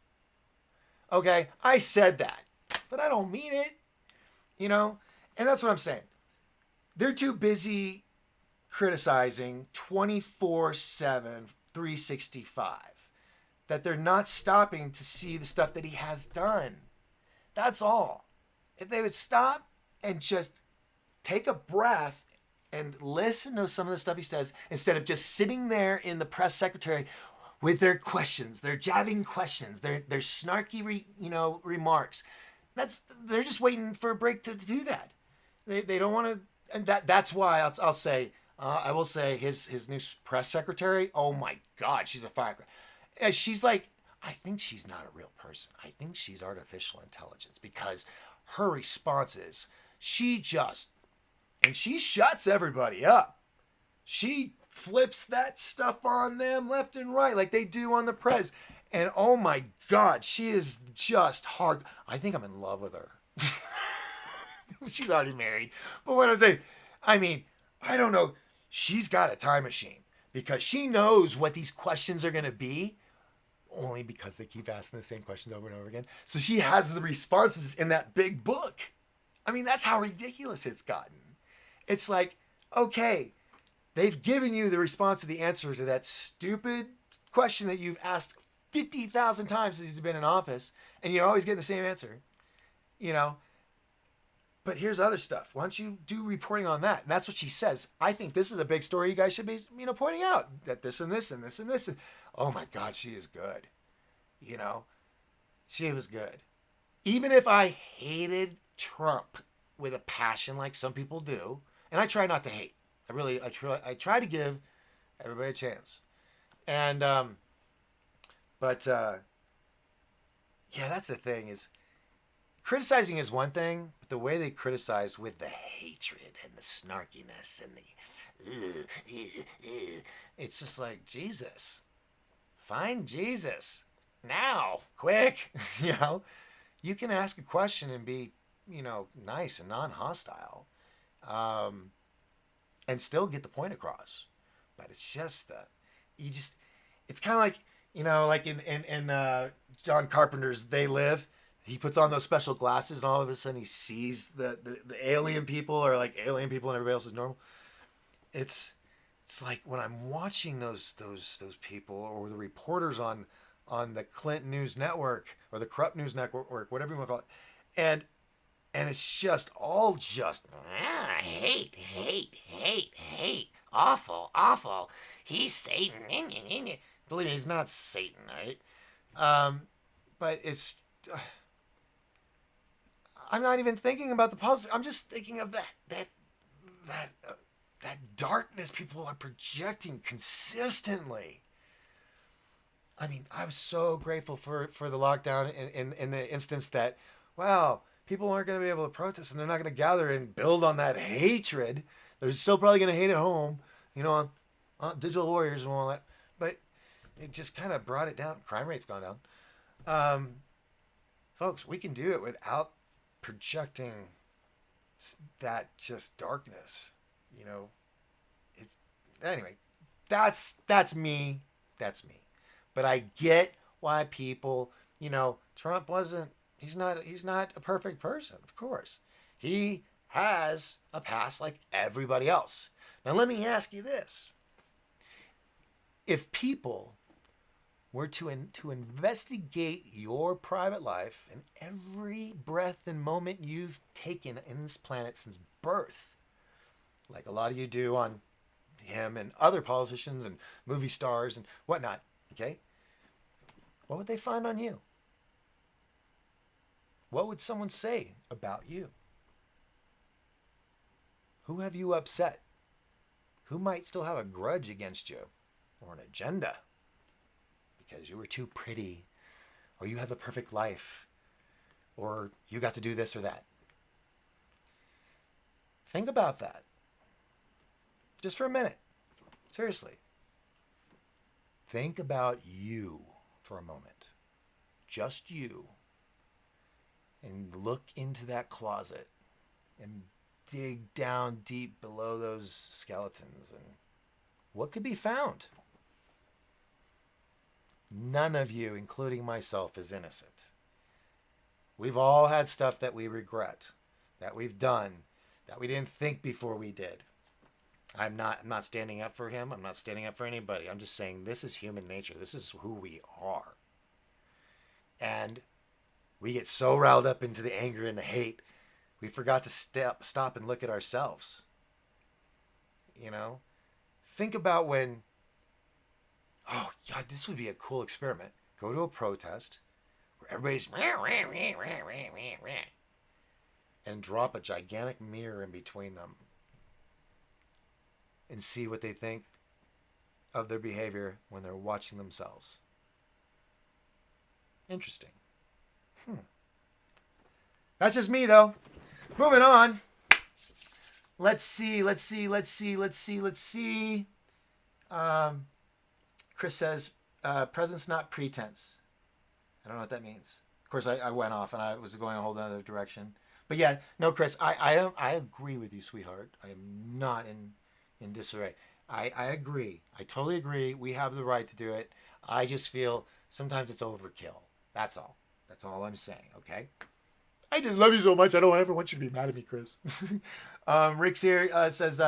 Okay, I said that, but I don't mean it, and that's what I'm saying. They're too busy criticizing 24/7, 365, that they're not stopping to see the stuff that he has done. That's all. If they would stop and just take a breath and listen to some of the stuff he says instead of just sitting there in the press secretary with their questions, their jabbing questions, their snarky remarks. They're just waiting for a break to do that. They don't want to, and that's why I'll say I will say his new press secretary. Oh my God, she's a firecracker. She's like, I think she's not a real person. I think she's artificial intelligence because her responses, she shuts everybody up. She flips that stuff on them left and right like they do on the press. And oh my God, she is just hard. I think I'm in love with her. She's already married. But what I'm saying, I mean, I don't know. She's got a time machine because she knows what these questions are going to be only because they keep asking the same questions over and over again. So she has the responses in that big book. I mean, that's how ridiculous it's gotten. It's like, okay, they've given you the response to the answer to that stupid question that you've asked 50,000 times since he's been in office, and you're always getting the same answer, you know. But here's other stuff. Why don't you do reporting on that? And that's what she says. I think this is a big story you guys should be, pointing out that this and this and this and this. And, oh my God, she is good. She was good. Even if I hated Trump with a passion like some people do, and I try not to hate. I try to give everybody a chance. And yeah, that's the thing is criticizing is one thing, but the way they criticize with the hatred and the snarkiness and it's just like, Jesus, find Jesus now, quick. You can ask a question and be, nice and non-hostile, and still get the point across. But it's just it's kind of like, like in John Carpenter's They Live. He puts on those special glasses, and all of a sudden he sees the alien people are like alien people, and everybody else is normal. It's like when I'm watching those people or the reporters on the Clinton News Network or the Corrupt News Network, whatever you want to call it, and it's just all just hate, awful, awful. He's Satan. Believe me, he's not Satan, right? But it's. I'm not even thinking about the politics. I'm just thinking of that darkness people are projecting consistently. I mean, I was so grateful for the lockdown in the instance that, wow, people aren't going to be able to protest and they're not going to gather and build on that hatred. They're still probably going to hate at home, on digital warriors and all that. But it just kind of brought it down. Crime rate's gone down. Folks, we can do it without projecting that just darkness. Anyway, that's me. That's me. But I get why people, Trump he's not a perfect person, of course. He has a past like everybody else. Now, let me ask you this. If people were to investigate your private life and every breath and moment you've taken in this planet since birth, like a lot of you do on him and other politicians and movie stars and whatnot, okay? What would they find on you? What would someone say about you? Who have you upset? Who might still have a grudge against you or an agenda because you were too pretty, or you had the perfect life, or you got to do this or that? Think about that. Just for a minute. Seriously. Think about you for a moment. Just you. And look into that closet and dig down deep below those skeletons, and what could be found? None of you, including myself, is innocent. We've all had stuff that we regret, that we've done, that we didn't think before we did. I'm not standing up for him. I'm not standing up for anybody. I'm just saying this is human nature. This is who we are. And we get so riled up into the anger and the hate, we forgot to stop and look at ourselves. You know? Think about when, oh, God, this would be a cool experiment. Go to a protest where everybody's and drop a gigantic mirror in between them and see what they think of their behavior when they're watching themselves. Interesting. That's just me, though. Moving on. Let's see. Chris says, presence, not pretense. I don't know what that means. Of course, I went off and I was going a whole other direction. But yeah, no, Chris, I agree with you, sweetheart. I am not in disarray. I agree. I totally agree. We have the right to do it. I just feel sometimes it's overkill. That's all. That's all I'm saying, okay? I just love you so much. I don't ever want you to be mad at me, Chris. Rick's here says,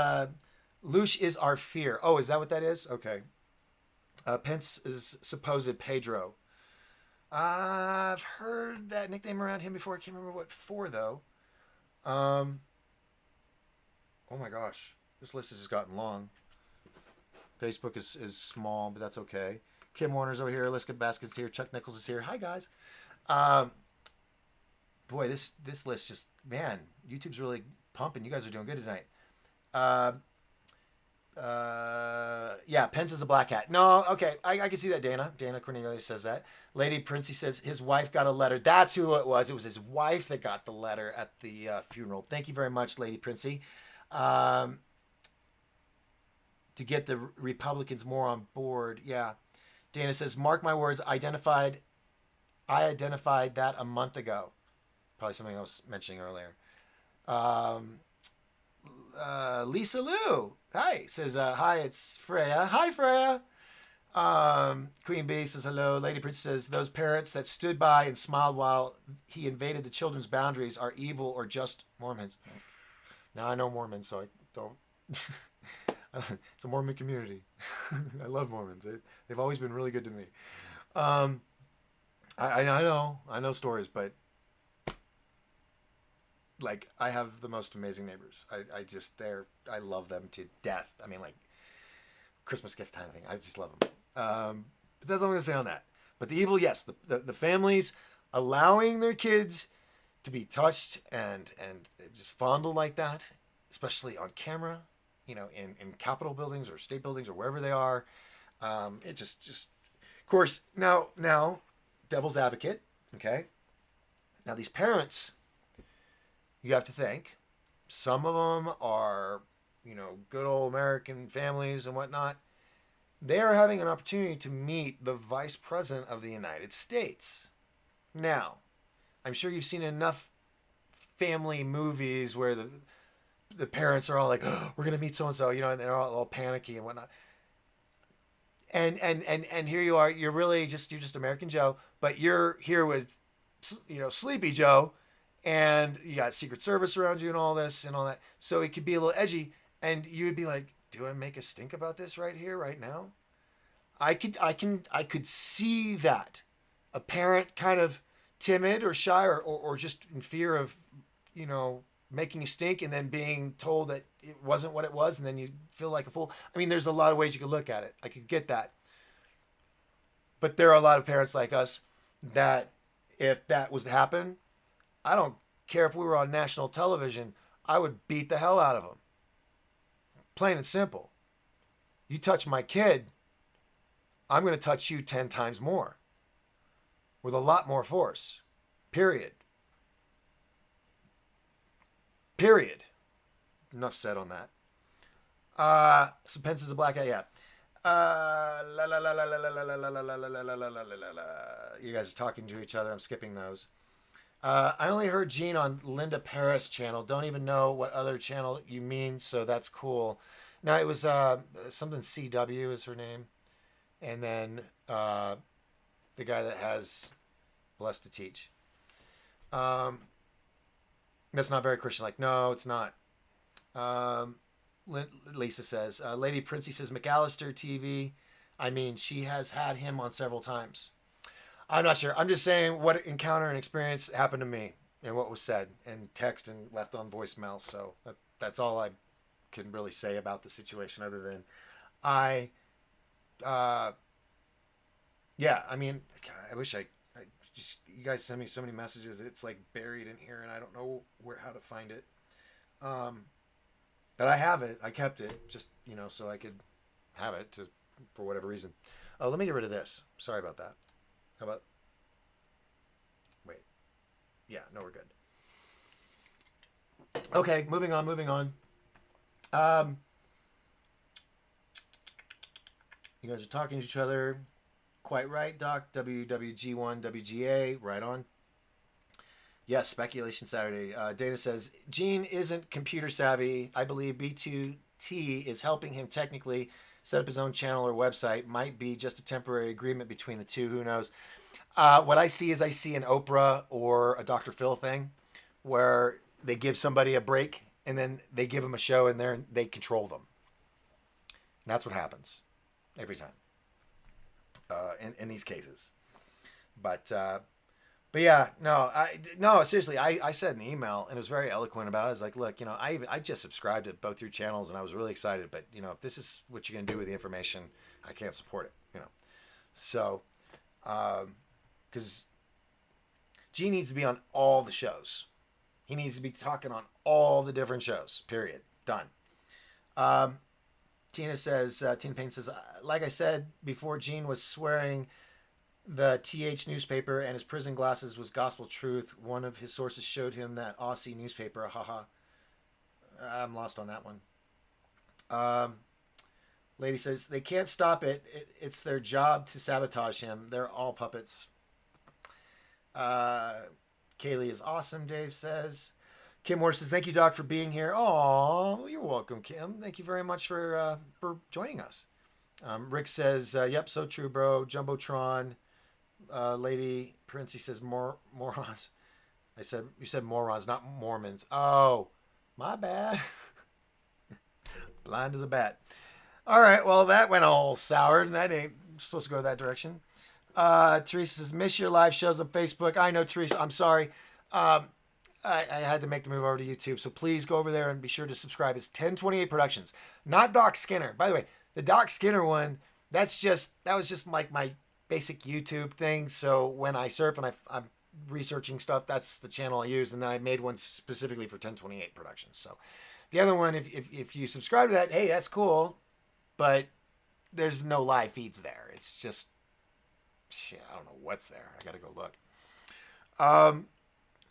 Lush is our fear. Oh, is that what that is? Okay. Pence is supposed Pedro. I've heard that nickname around him before. I can't remember what for, though. Oh, my gosh. This list has just gotten long. Facebook is small, but that's okay. Kim Warner's over here. Liska Basket's here. Chuck Nichols is here. Hi, guys. Boy, this list just, man, YouTube's really pumping. You guys are doing good tonight. Yeah, Pence is a black hat. No, okay, I can see that, Dana. Dana Cornelius says that. Lady Princey says his wife got a letter. That's who it was. It was his wife that got the letter at the funeral. Thank you very much, Lady Princey. To get the Republicans more on board. Yeah. Dana says, mark my words, I identified that a month ago. Probably something I was mentioning earlier. Lisa Lou, hi, says, hi, it's Freya. Hi, Freya. Queen Bee says hello. Lady Prince says, those parents that stood by and smiled while he invaded the children's boundaries are evil or just Mormons. Now, I know Mormons, so I don't. It's a Mormon community. I love Mormons. They've always been really good to me. I know stories, but like, I have the most amazing neighbors. I love them to death. I mean, like, Christmas gift kind of thing. I just love them. But that's all I'm going to say on that. But the evil, yes, the families allowing their kids to be touched and just fondled like that, especially on camera, you know, in Capitol buildings or state buildings or wherever they are. It just, of course, now, devil's advocate, okay? Now, these parents, you have to think, some of them are, you know, good old American families and whatnot. They are having an opportunity to meet the Vice President of the United States. Now, I'm sure you've seen enough family movies where the parents are all like, oh, we're going to meet so-and-so, you know, and they're all panicky and whatnot. And here you are, you're just American Joe, but you're here with, you know, Sleepy Joe, and you got Secret Service around you and all this and all that. So it could be a little edgy, and you would be like, do I make a stink about this right here, right now? I could see that a parent kind of timid or shy or just in fear of, you know, making a stink and then being told that it wasn't what it was, and then you feel like a fool. I mean, there's a lot of ways you could look at it. I could get that. But there are a lot of parents like us that if that was to happen, I don't care if we were on national television, I would beat the hell out of them. Plain and simple. You touch my kid, I'm going to touch you 10 times more with a lot more force. Period. Period. Enough said on that. So Pence is a black guy, yeah. You guys are talking to each other. I'm skipping those. I only heard Gene on Linda Paris channel. Don't even know what other channel you mean, so that's cool. No, it was something CW is her name, and then the guy that has Blessed to Teach. That's not very Christian. Like, no, it's not. Um, Lisa says, Lady Princey says McAllister TV. I mean, she has had him on several times. I'm not sure. I'm just saying what encounter and experience happened to me and what was said and text and left on voicemail. So that's all I can really say about the situation, other than I, uh, yeah, I mean, I wish I just, you guys send me so many messages. It's like buried in here and I don't know how to find it. But I have it. I kept it just, so I could have it for whatever reason. Oh, let me get rid of this. Sorry about that. How about, wait. Yeah, no, we're good. Okay, moving on. Um, you guys are talking to each other. Quite right, Doc. WWG1, WGA, right on. Yes, Speculation Saturday. Dana says, Gene isn't computer savvy. I believe B2T is helping him technically set up his own channel or website. Might be just a temporary agreement between the two. Who knows? What I see is an Oprah or a Dr. Phil thing where they give somebody a break and then they give them a show and they control them. And that's what happens every time in these cases. But yeah, no, seriously, I said in the email and it was very eloquent about it. I was like, look, I just subscribed to both your channels and I was really excited, but if this is what you're going to do with the information, I can't support it, So, because G needs to be on all the shows. He needs to be talking on all the different shows, period. Done. Tina Payne says, like I said before, Gene was swearing the TH newspaper and his prison glasses was gospel truth. One of his sources showed him that Aussie newspaper. Haha. I'm lost on that one. Lady says, they can't stop it. It's their job to sabotage him. They're all puppets. Kaylee is awesome, Dave says. Kim Moore says, thank you, Doc, for being here. Oh, you're welcome, Kim. Thank you very much for joining us. Rick says, yep, so true, bro. Jumbotron. Lady Princey says, morons. You said morons, not Mormons. Oh, my bad. Blind as a bat. All right, well, that went all sour, and that ain't supposed to go that direction. Teresa says, miss your live shows on Facebook. I know, Teresa. I'm sorry. I had to make the move over to YouTube, so please go over there and be sure to subscribe. It's 1028 Productions, not Doc Skinner. By the way, the Doc Skinner one, that was just like my basic YouTube thing. So when I surf and I'm researching stuff, that's the channel I use, and then I made one specifically for 1028 Productions. So the other one, if you subscribe to that, hey, that's cool, but there's no live feeds there. It's just shit. I don't know what's there. I gotta go look.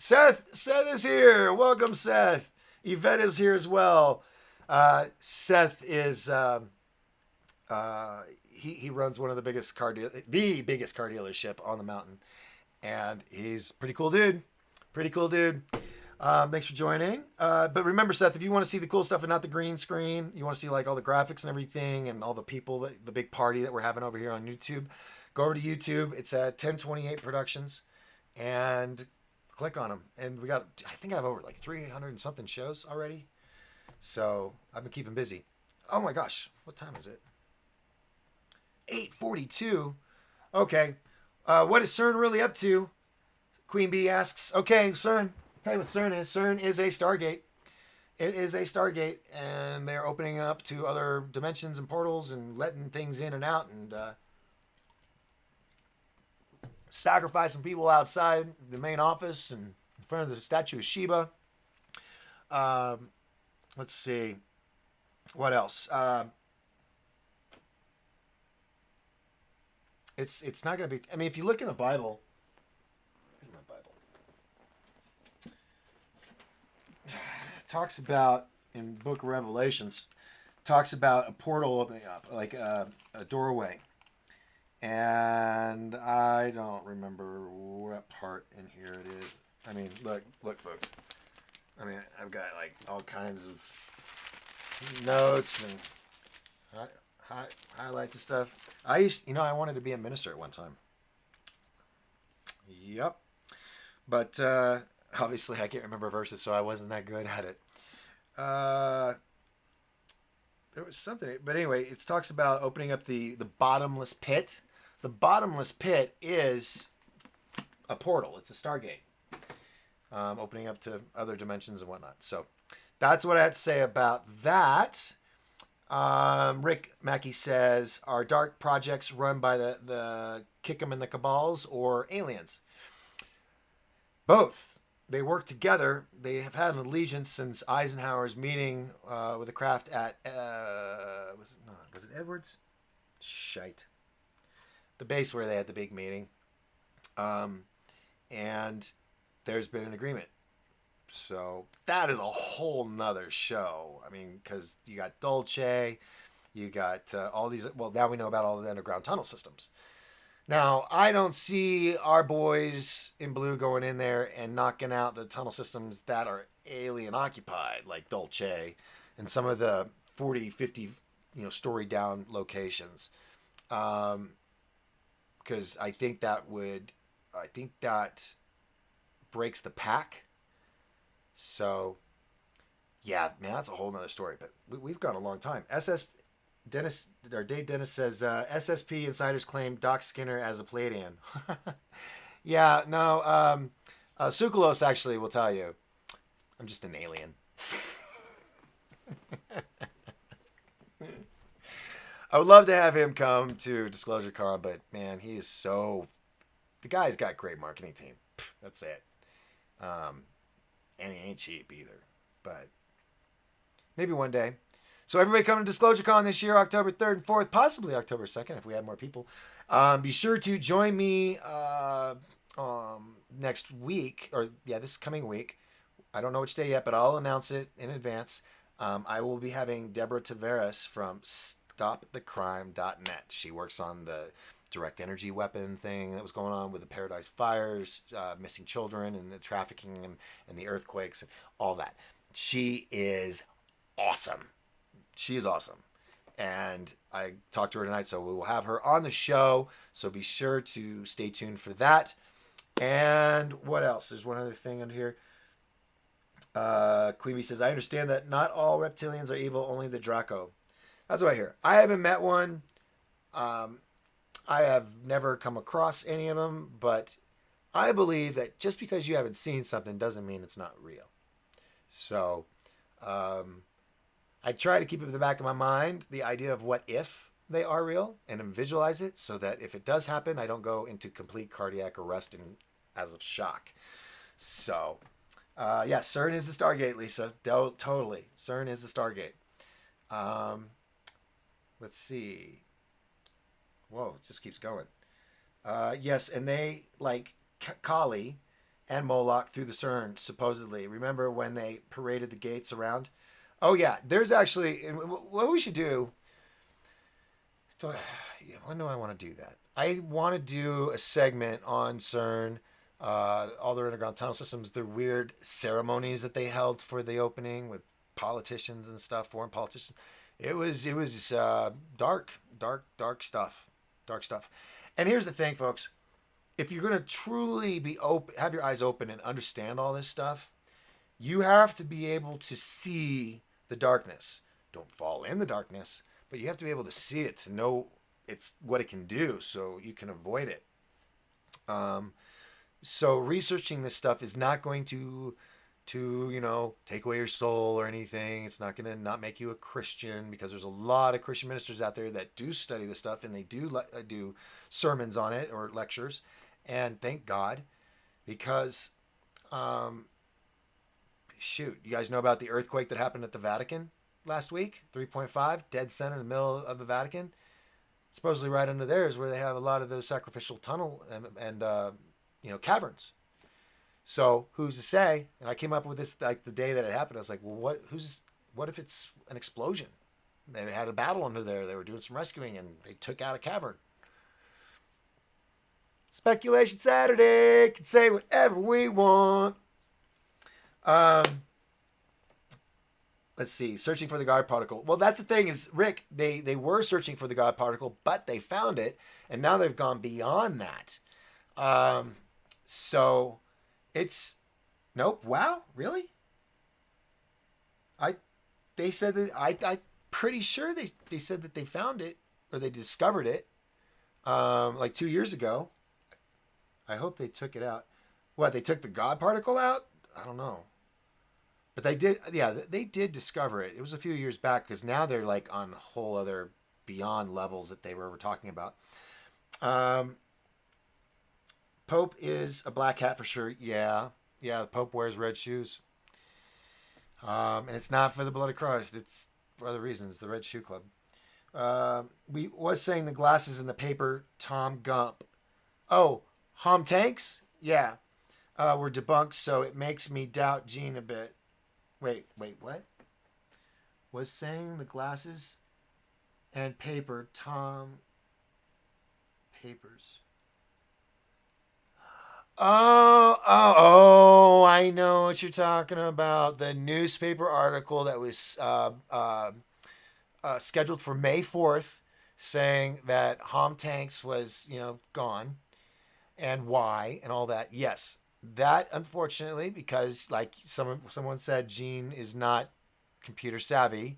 Seth is here. Welcome, Seth. Yvette is here as well. Seth is he runs one of the biggest car dealership on the mountain, and he's pretty cool dude. Thanks for joining. But remember, Seth, if you want to see the cool stuff and not the green screen, you want to see like all the graphics and everything and all the people, the big party that we're having over here on YouTube, go over to YouTube. It's at 1028 Productions, and click on them. And I think I have over like 300 and something shows already. So I've been keeping busy. Oh my gosh, what time is it? 8:42. Okay. What is CERN really up to? Queen Bee asks. Okay, CERN. I'll tell you what CERN is. CERN is a Stargate. It is a Stargate, and they're opening up to other dimensions and portals and letting things in and out and sacrificing people outside the main office and in front of the statue of Shiva. Um, let's see. What else? It's not going to be. I mean, if you look in the Bible, in my Bible, it talks about in Book of Revelations, talks about a portal opening up, like a doorway, and I don't remember what part in here it is. I mean, look, folks. I mean, I've got like all kinds of notes and highlights and stuff. I wanted to be a minister at one time. Yep. But obviously, I can't remember verses, so I wasn't that good at it. Uh, there was something, but anyway, it talks about opening up the bottomless pit. The bottomless pit is a portal. It's a Stargate, opening up to other dimensions and whatnot. So that's what I had to say about that. Rick Mackey says, are dark projects run by the kick 'em in the cabals or aliens? Both. They work together. They have had an allegiance since Eisenhower's meeting with the craft at was it Edwards? Shite. The base where they had the big meeting, and there's been an agreement. So that is a whole nother show. I mean, because you got Dolce, you got all these. Well, now we know about all the underground tunnel systems. Now, I don't see our boys in blue going in there and knocking out the tunnel systems that are alien occupied, like Dolce and some of the 40, 50, story down locations. Because I think that breaks the pack. So, yeah, man, that's a whole nother story. But we've gone a long time. Dave Dennis says SSP insiders claim Doc Skinner as a Pleiadian. Yeah, no. Sukalos actually will tell you, I'm just an alien. I would love to have him come to Disclosure Con, but man, he is so. The guy's got a great marketing team. That's it. And he ain't cheap either. But maybe one day. So everybody come to Disclosure Con this year, October 3rd and 4th, possibly October 2nd if we have more people. Be sure to join me next week, this coming week. I don't know which day yet, but I'll announce it in advance. I will be having Deborah Taveras from StopTheCrime.net. She works on the direct energy weapon thing that was going on with the Paradise Fires, missing children, and the trafficking and the earthquakes and all that. She is awesome. She is awesome. And I talked to her tonight, so we will have her on the show. So be sure to stay tuned for that. And what else? There's one other thing in here. Queeby says, I understand that not all reptilians are evil, only the Draco. That's what I hear. I haven't met one. I have never come across any of them, but I believe that just because you haven't seen something doesn't mean it's not real. So, I try to keep it in the back of my mind, the idea of what if they are real and visualize it so that if it does happen, I don't go into complete cardiac arrest and as of shock. So, CERN is the Stargate, Lisa. Totally. CERN is the Stargate. Let's see. Whoa, it just keeps going. Yes, and they, like Kali and Moloch through the CERN, supposedly. Remember when they paraded the gates around? Oh, yeah. There's actually, what we should do, when do I want to do that? I want to do a segment on CERN, all their underground tunnel systems, the weird ceremonies that they held for the opening with politicians and stuff, foreign politicians. It was dark stuff. Dark stuff. And here's the thing, folks. If you're going to truly be open, have your eyes open and understand all this stuff, you have to be able to see the darkness. don't fall in the darkness, but you have to be able to see it to know it's what it can do, so you can avoid it. Um, so researching this stuff is not going to take away your soul or anything. It's not going to not make you a Christian, because there's a lot of Christian ministers out there that do study this stuff, and they do sermons on it or lectures, and thank God, because um, shoot, you guys know about the earthquake that happened at the Vatican last week? 3.5, dead center in the middle of the Vatican. Supposedly right under there is where they have a lot of those sacrificial tunnel and caverns. So who's to say? And I came up with this like the day that it happened. I was like, well, what if it's an explosion? They had a battle under there. They were doing some rescuing and they took out a cavern. Speculation Saturday. Can say whatever we want. Um, let's see. Searching for the God particle. Well, that's the thing is, Rick, they were searching for the God particle, but they found it, and now they've gone beyond that. So it's nope. Wow, really? I they said that I pretty sure they said that they found it or they discovered it like 2 years ago. I hope they took it out. What, they took the God particle out? I don't know. But they did, yeah, they did discover it. It was a few years back, because now they're like on whole other beyond levels that they were talking about. Pope is a black hat for sure. Yeah, the Pope wears red shoes. And it's not for the blood of Christ. It's for other reasons. The Red Shoe Club. We was saying the glasses in the paper. Tom Gump. Oh, Hom Tanks. Yeah, were debunked. So it makes me doubt Gene a bit. Wait, what? Was saying the glasses and paper. Tom Papers. Oh, I know what you're talking about. The newspaper article that was scheduled for May 4th, saying that Hom Tanks was, gone, and why and all that. Yes, that unfortunately, because like someone said, Gene is not computer savvy.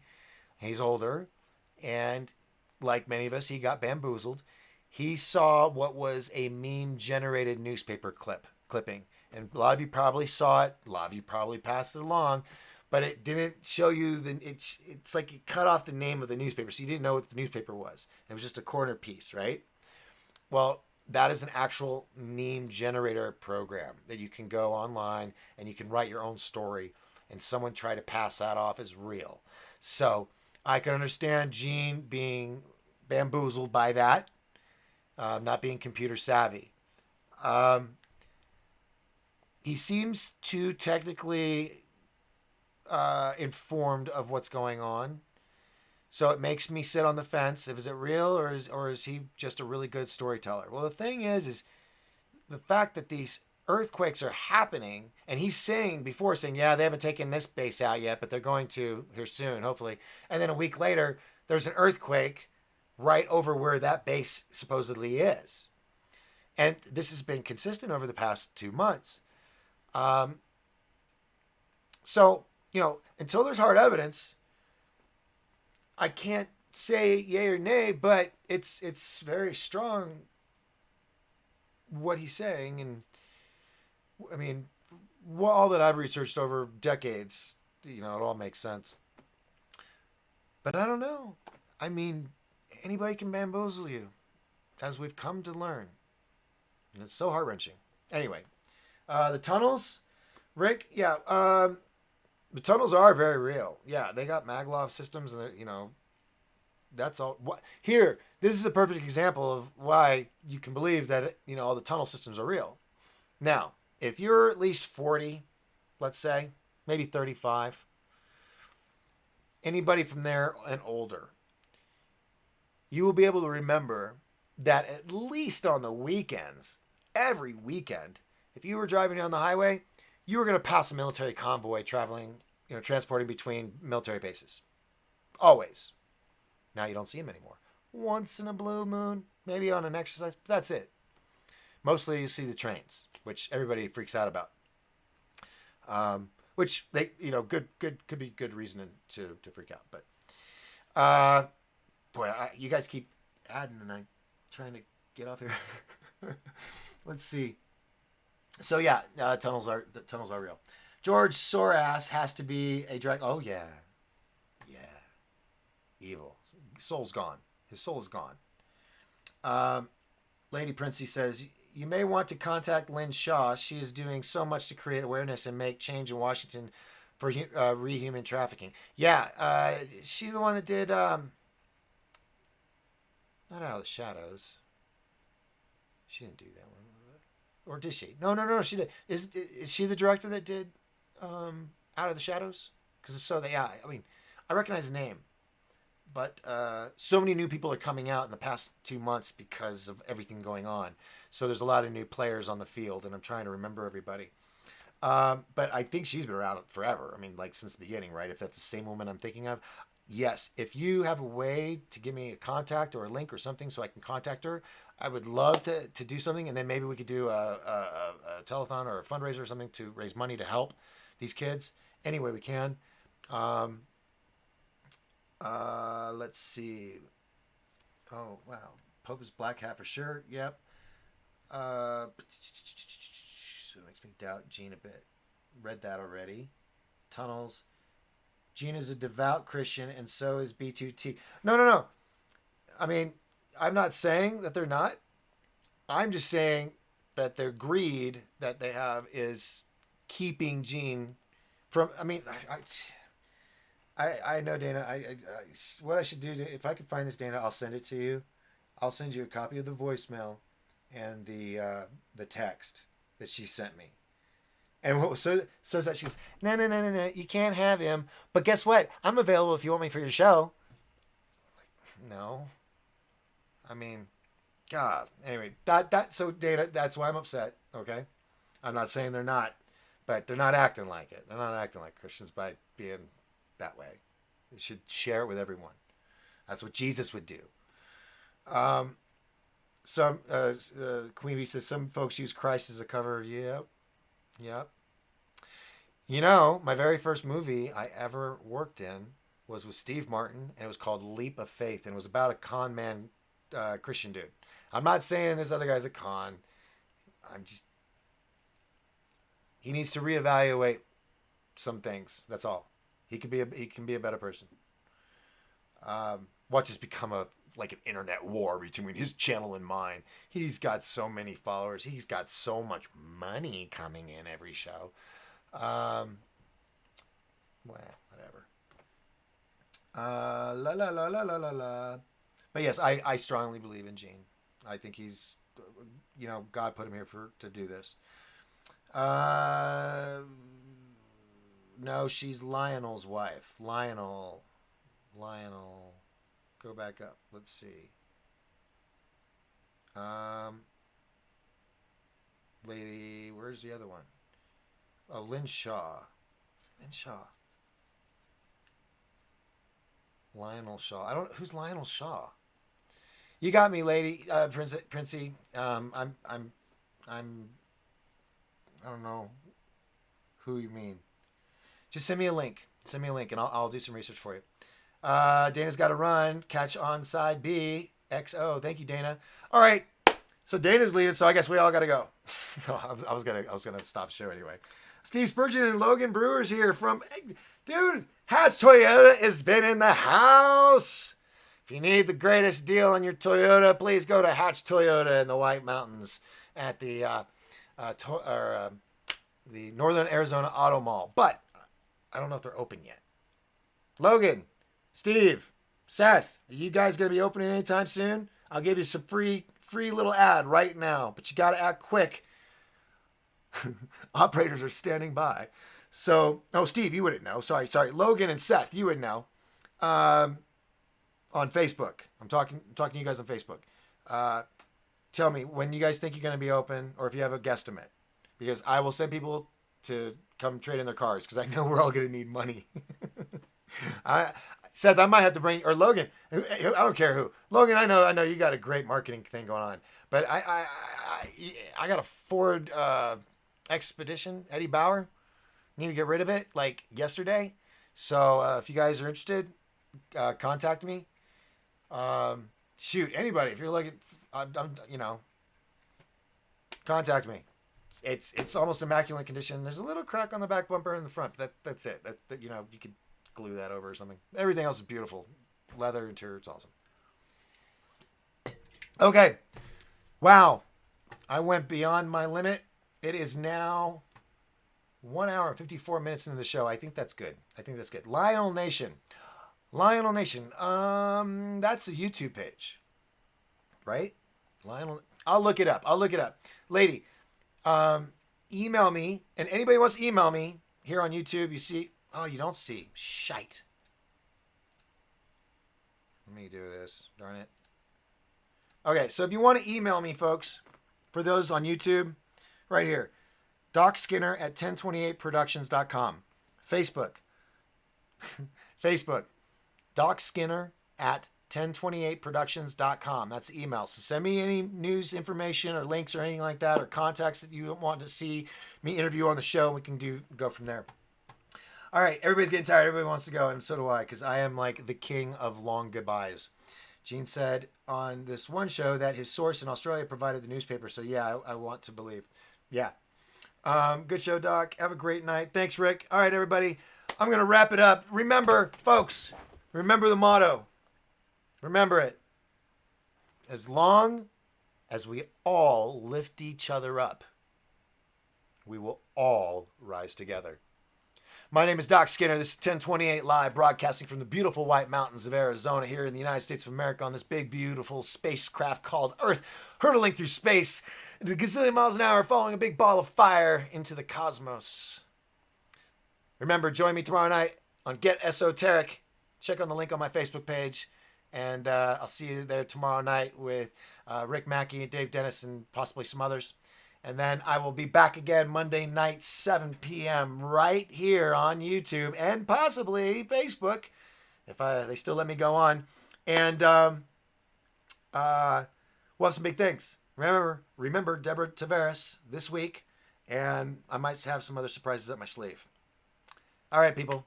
He's older, and like many of us, he got bamboozled. He saw what was a meme generated newspaper clipping. And a lot of you probably saw it. A lot of you probably passed it along, but it didn't show you it's like it cut off the name of the newspaper. So you didn't know what the newspaper was. It was just a corner piece, right? Well, that is an actual meme generator program that you can go online and you can write your own story, and someone try to pass that off as real. So I can understand Gene being bamboozled by that, not being computer savvy. He seems to technically informed of what's going on. So it makes me sit on the fence. Is it real, or is he just a really good storyteller? Well, the thing is the fact that these earthquakes are happening, and he's saying, yeah, they haven't taken this base out yet, but they're going to here soon, hopefully. And then a week later, there's an earthquake right over where that base supposedly is. And this has been consistent over the past 2 months. So, until there's hard evidence, I can't say yay or nay, but it's very strong what he's saying. And I mean, all that I've researched over decades, it all makes sense. But I don't know. I mean, anybody can bamboozle you, as we've come to learn. And it's so heart-wrenching. Anyway, the tunnels, Rick, yeah, the tunnels are very real. Yeah, they got maglev systems, and that's all. Here, this is a perfect example of why you can believe that all the tunnel systems are real. Now, if you're at least 40, let's say, maybe 35, anybody from there and older, you will be able to remember that at least on the weekends, every weekend, if you were driving down the highway, you were going to pass a military convoy transporting between military bases. Always. Now you don't see them anymore. Once in a blue moon, maybe on an exercise, but that's it. Mostly you see the trains, which everybody freaks out about. Which they, good could be good reason to freak out. But Uh, boy, you guys keep adding, and I'm trying to get off here. Let's see. So yeah, tunnels are real. George Soros has to be a drag. Oh yeah, yeah, evil. Soul's gone. His soul is gone. Um, Lady Princey says you may want to contact Lynn Shaw. She is doing so much to create awareness and make change in Washington for rehuman trafficking. Yeah, she's the one that did not Out of the Shadows. She didn't do that one, or did she? No, no, no. She did. Is she the director that did Out of the Shadows? Because if so, yeah. I mean, I recognize the name, but so many new people are coming out in the past 2 months because of everything going on. So there's a lot of new players on the field, and I'm trying to remember everybody. But I think she's been around forever. I mean, like since the beginning, right? If that's the same woman I'm thinking of, yes. If you have a way to give me a contact or a link or something so I can contact her, I would love to do something, and then maybe we could do a telethon or a fundraiser or something to raise money to help these kids any way we can. Um, let's see. Oh wow, Pope is black hat for sure. Yep. So it makes me doubt Gene a bit. Read that already. Tunnels. Gene is a devout Christian, and so is B2T. No, no, no. I mean, I'm not saying that they're not. I'm just saying that their greed that they have is keeping Gene from. I mean, I know Dana. What I should do if I could find this, Dana, I'll send it to you. I'll send you a copy of the voicemail and the text that she sent me. And what was so is that she goes, no, no, no, no, no, you can't have him. But guess what? I'm available if you want me for your show. No, I mean, God. Anyway, that so Dana, that's why I'm upset. Okay, I'm not saying they're not, but they're not acting like it. They're not acting like Christians by being that way. They should share it with everyone. That's what Jesus would do. Um, some Queen Bee says some folks use Christ as a cover. Yep, yep. You know, my very first movie I ever worked in was with Steve Martin, and it was called Leap of Faith, and it was about a con man Christian dude. I'm not saying this other guy's a con. I'm just he needs to reevaluate some things. That's all. He can be a better person. Watch this become a like an internet war between his channel and mine. He's got so many followers. He's got so much money coming in every show. Um, well, whatever. La la la la la la la. But yes, I strongly believe in Gene. I think he's, God put him here to do this. Uh, no, she's Lionel's wife. Lionel. Go back up. Let's see. Um, lady, where's the other one? Oh, Lynn Shaw. Lynn Shaw. Lionel Shaw. I don't. Who's Lionel Shaw? You got me, lady, Princey. I'm. I don't know who you mean. Just send me a link. Send me a link, and I'll do some research for you. Dana's got to run. Catch on side B. XO. Thank you, Dana. All right. So Dana's leaving, so I guess we all got to go. No, I was gonna stop the show anyway. Steve Spurgeon and Logan Brewers here from, dude. Hatch Toyota has been in the house. If you need the greatest deal on your Toyota, please go to Hatch Toyota in the White Mountains at the the Northern Arizona Auto Mall. But I don't know if they're open yet. Logan, Steve, Seth, are you guys gonna be opening anytime soon? I'll give you some free little ad right now, but you gotta act quick. Operators are standing by. So, Steve, you wouldn't know. Sorry. Logan and Seth, you would know. On Facebook, I'm talking to you guys on Facebook. Tell me when you guys think you're going to be open, or if you have a guesstimate, because I will send people to come trade in their cars because I know we're all going to need money. Seth, I might have to bring, or Logan. I don't care who. Logan, I know you got a great marketing thing going on, but I got a Ford Expedition, Eddie Bauer. Need to get rid of it like yesterday. So if you guys are interested, contact me. Shoot, anybody, if you're looking, contact me. It's almost immaculate condition. There's a little crack on the back bumper in the front. That's it. That you could glue that over or something. Everything else is beautiful. Leather interior, it's awesome. Okay. Wow. I went beyond my limit. It is now 1 hour and 54 minutes into the show. I think that's good. Lionel Nation. That's a YouTube page, right? Lionel. I'll look it up. Lady, email me, and anybody wants to email me here on YouTube, you see. Oh, you don't see. Shite. Let me do this. Darn it. Okay, so if you want to email me, folks, for those on YouTube, right here, Doc Skinner at 1028productions.com. Facebook. Facebook. Doc Skinner at 1028productions.com. That's the email. So send me any news information or links or anything like that, or contacts that you want to see me interview on the show. And we can go from there. All right, everybody's getting tired. Everybody wants to go, and so do I, because I am like the king of long goodbyes. Gene said on this one show that his source in Australia provided the newspaper. So yeah, I want to believe. Yeah. Good show, Doc. Have a great night. Thanks, Rick. All right, everybody. I'm going to wrap it up. Remember, folks, remember the motto. Remember it. As long as we all lift each other up, we will all rise together. My name is Doc Skinner. This is 1028 Live, broadcasting from the beautiful White Mountains of Arizona here in the United States of America on this big, beautiful spacecraft called Earth, hurtling through space at a gazillion miles an hour, following a big ball of fire into the cosmos. Remember, join me tomorrow night on Get Esoteric. Check on the link on my Facebook page, and I'll see you there tomorrow night with Rick Mackey and Dave Dennis and possibly some others. And then I will be back again Monday night, 7 p.m. right here on YouTube and possibly Facebook, if they still let me go on. And we'll have some big things. Remember Deborah Tavares this week, and I might have some other surprises up my sleeve. All right, people.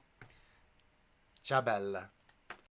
Ciao, bella.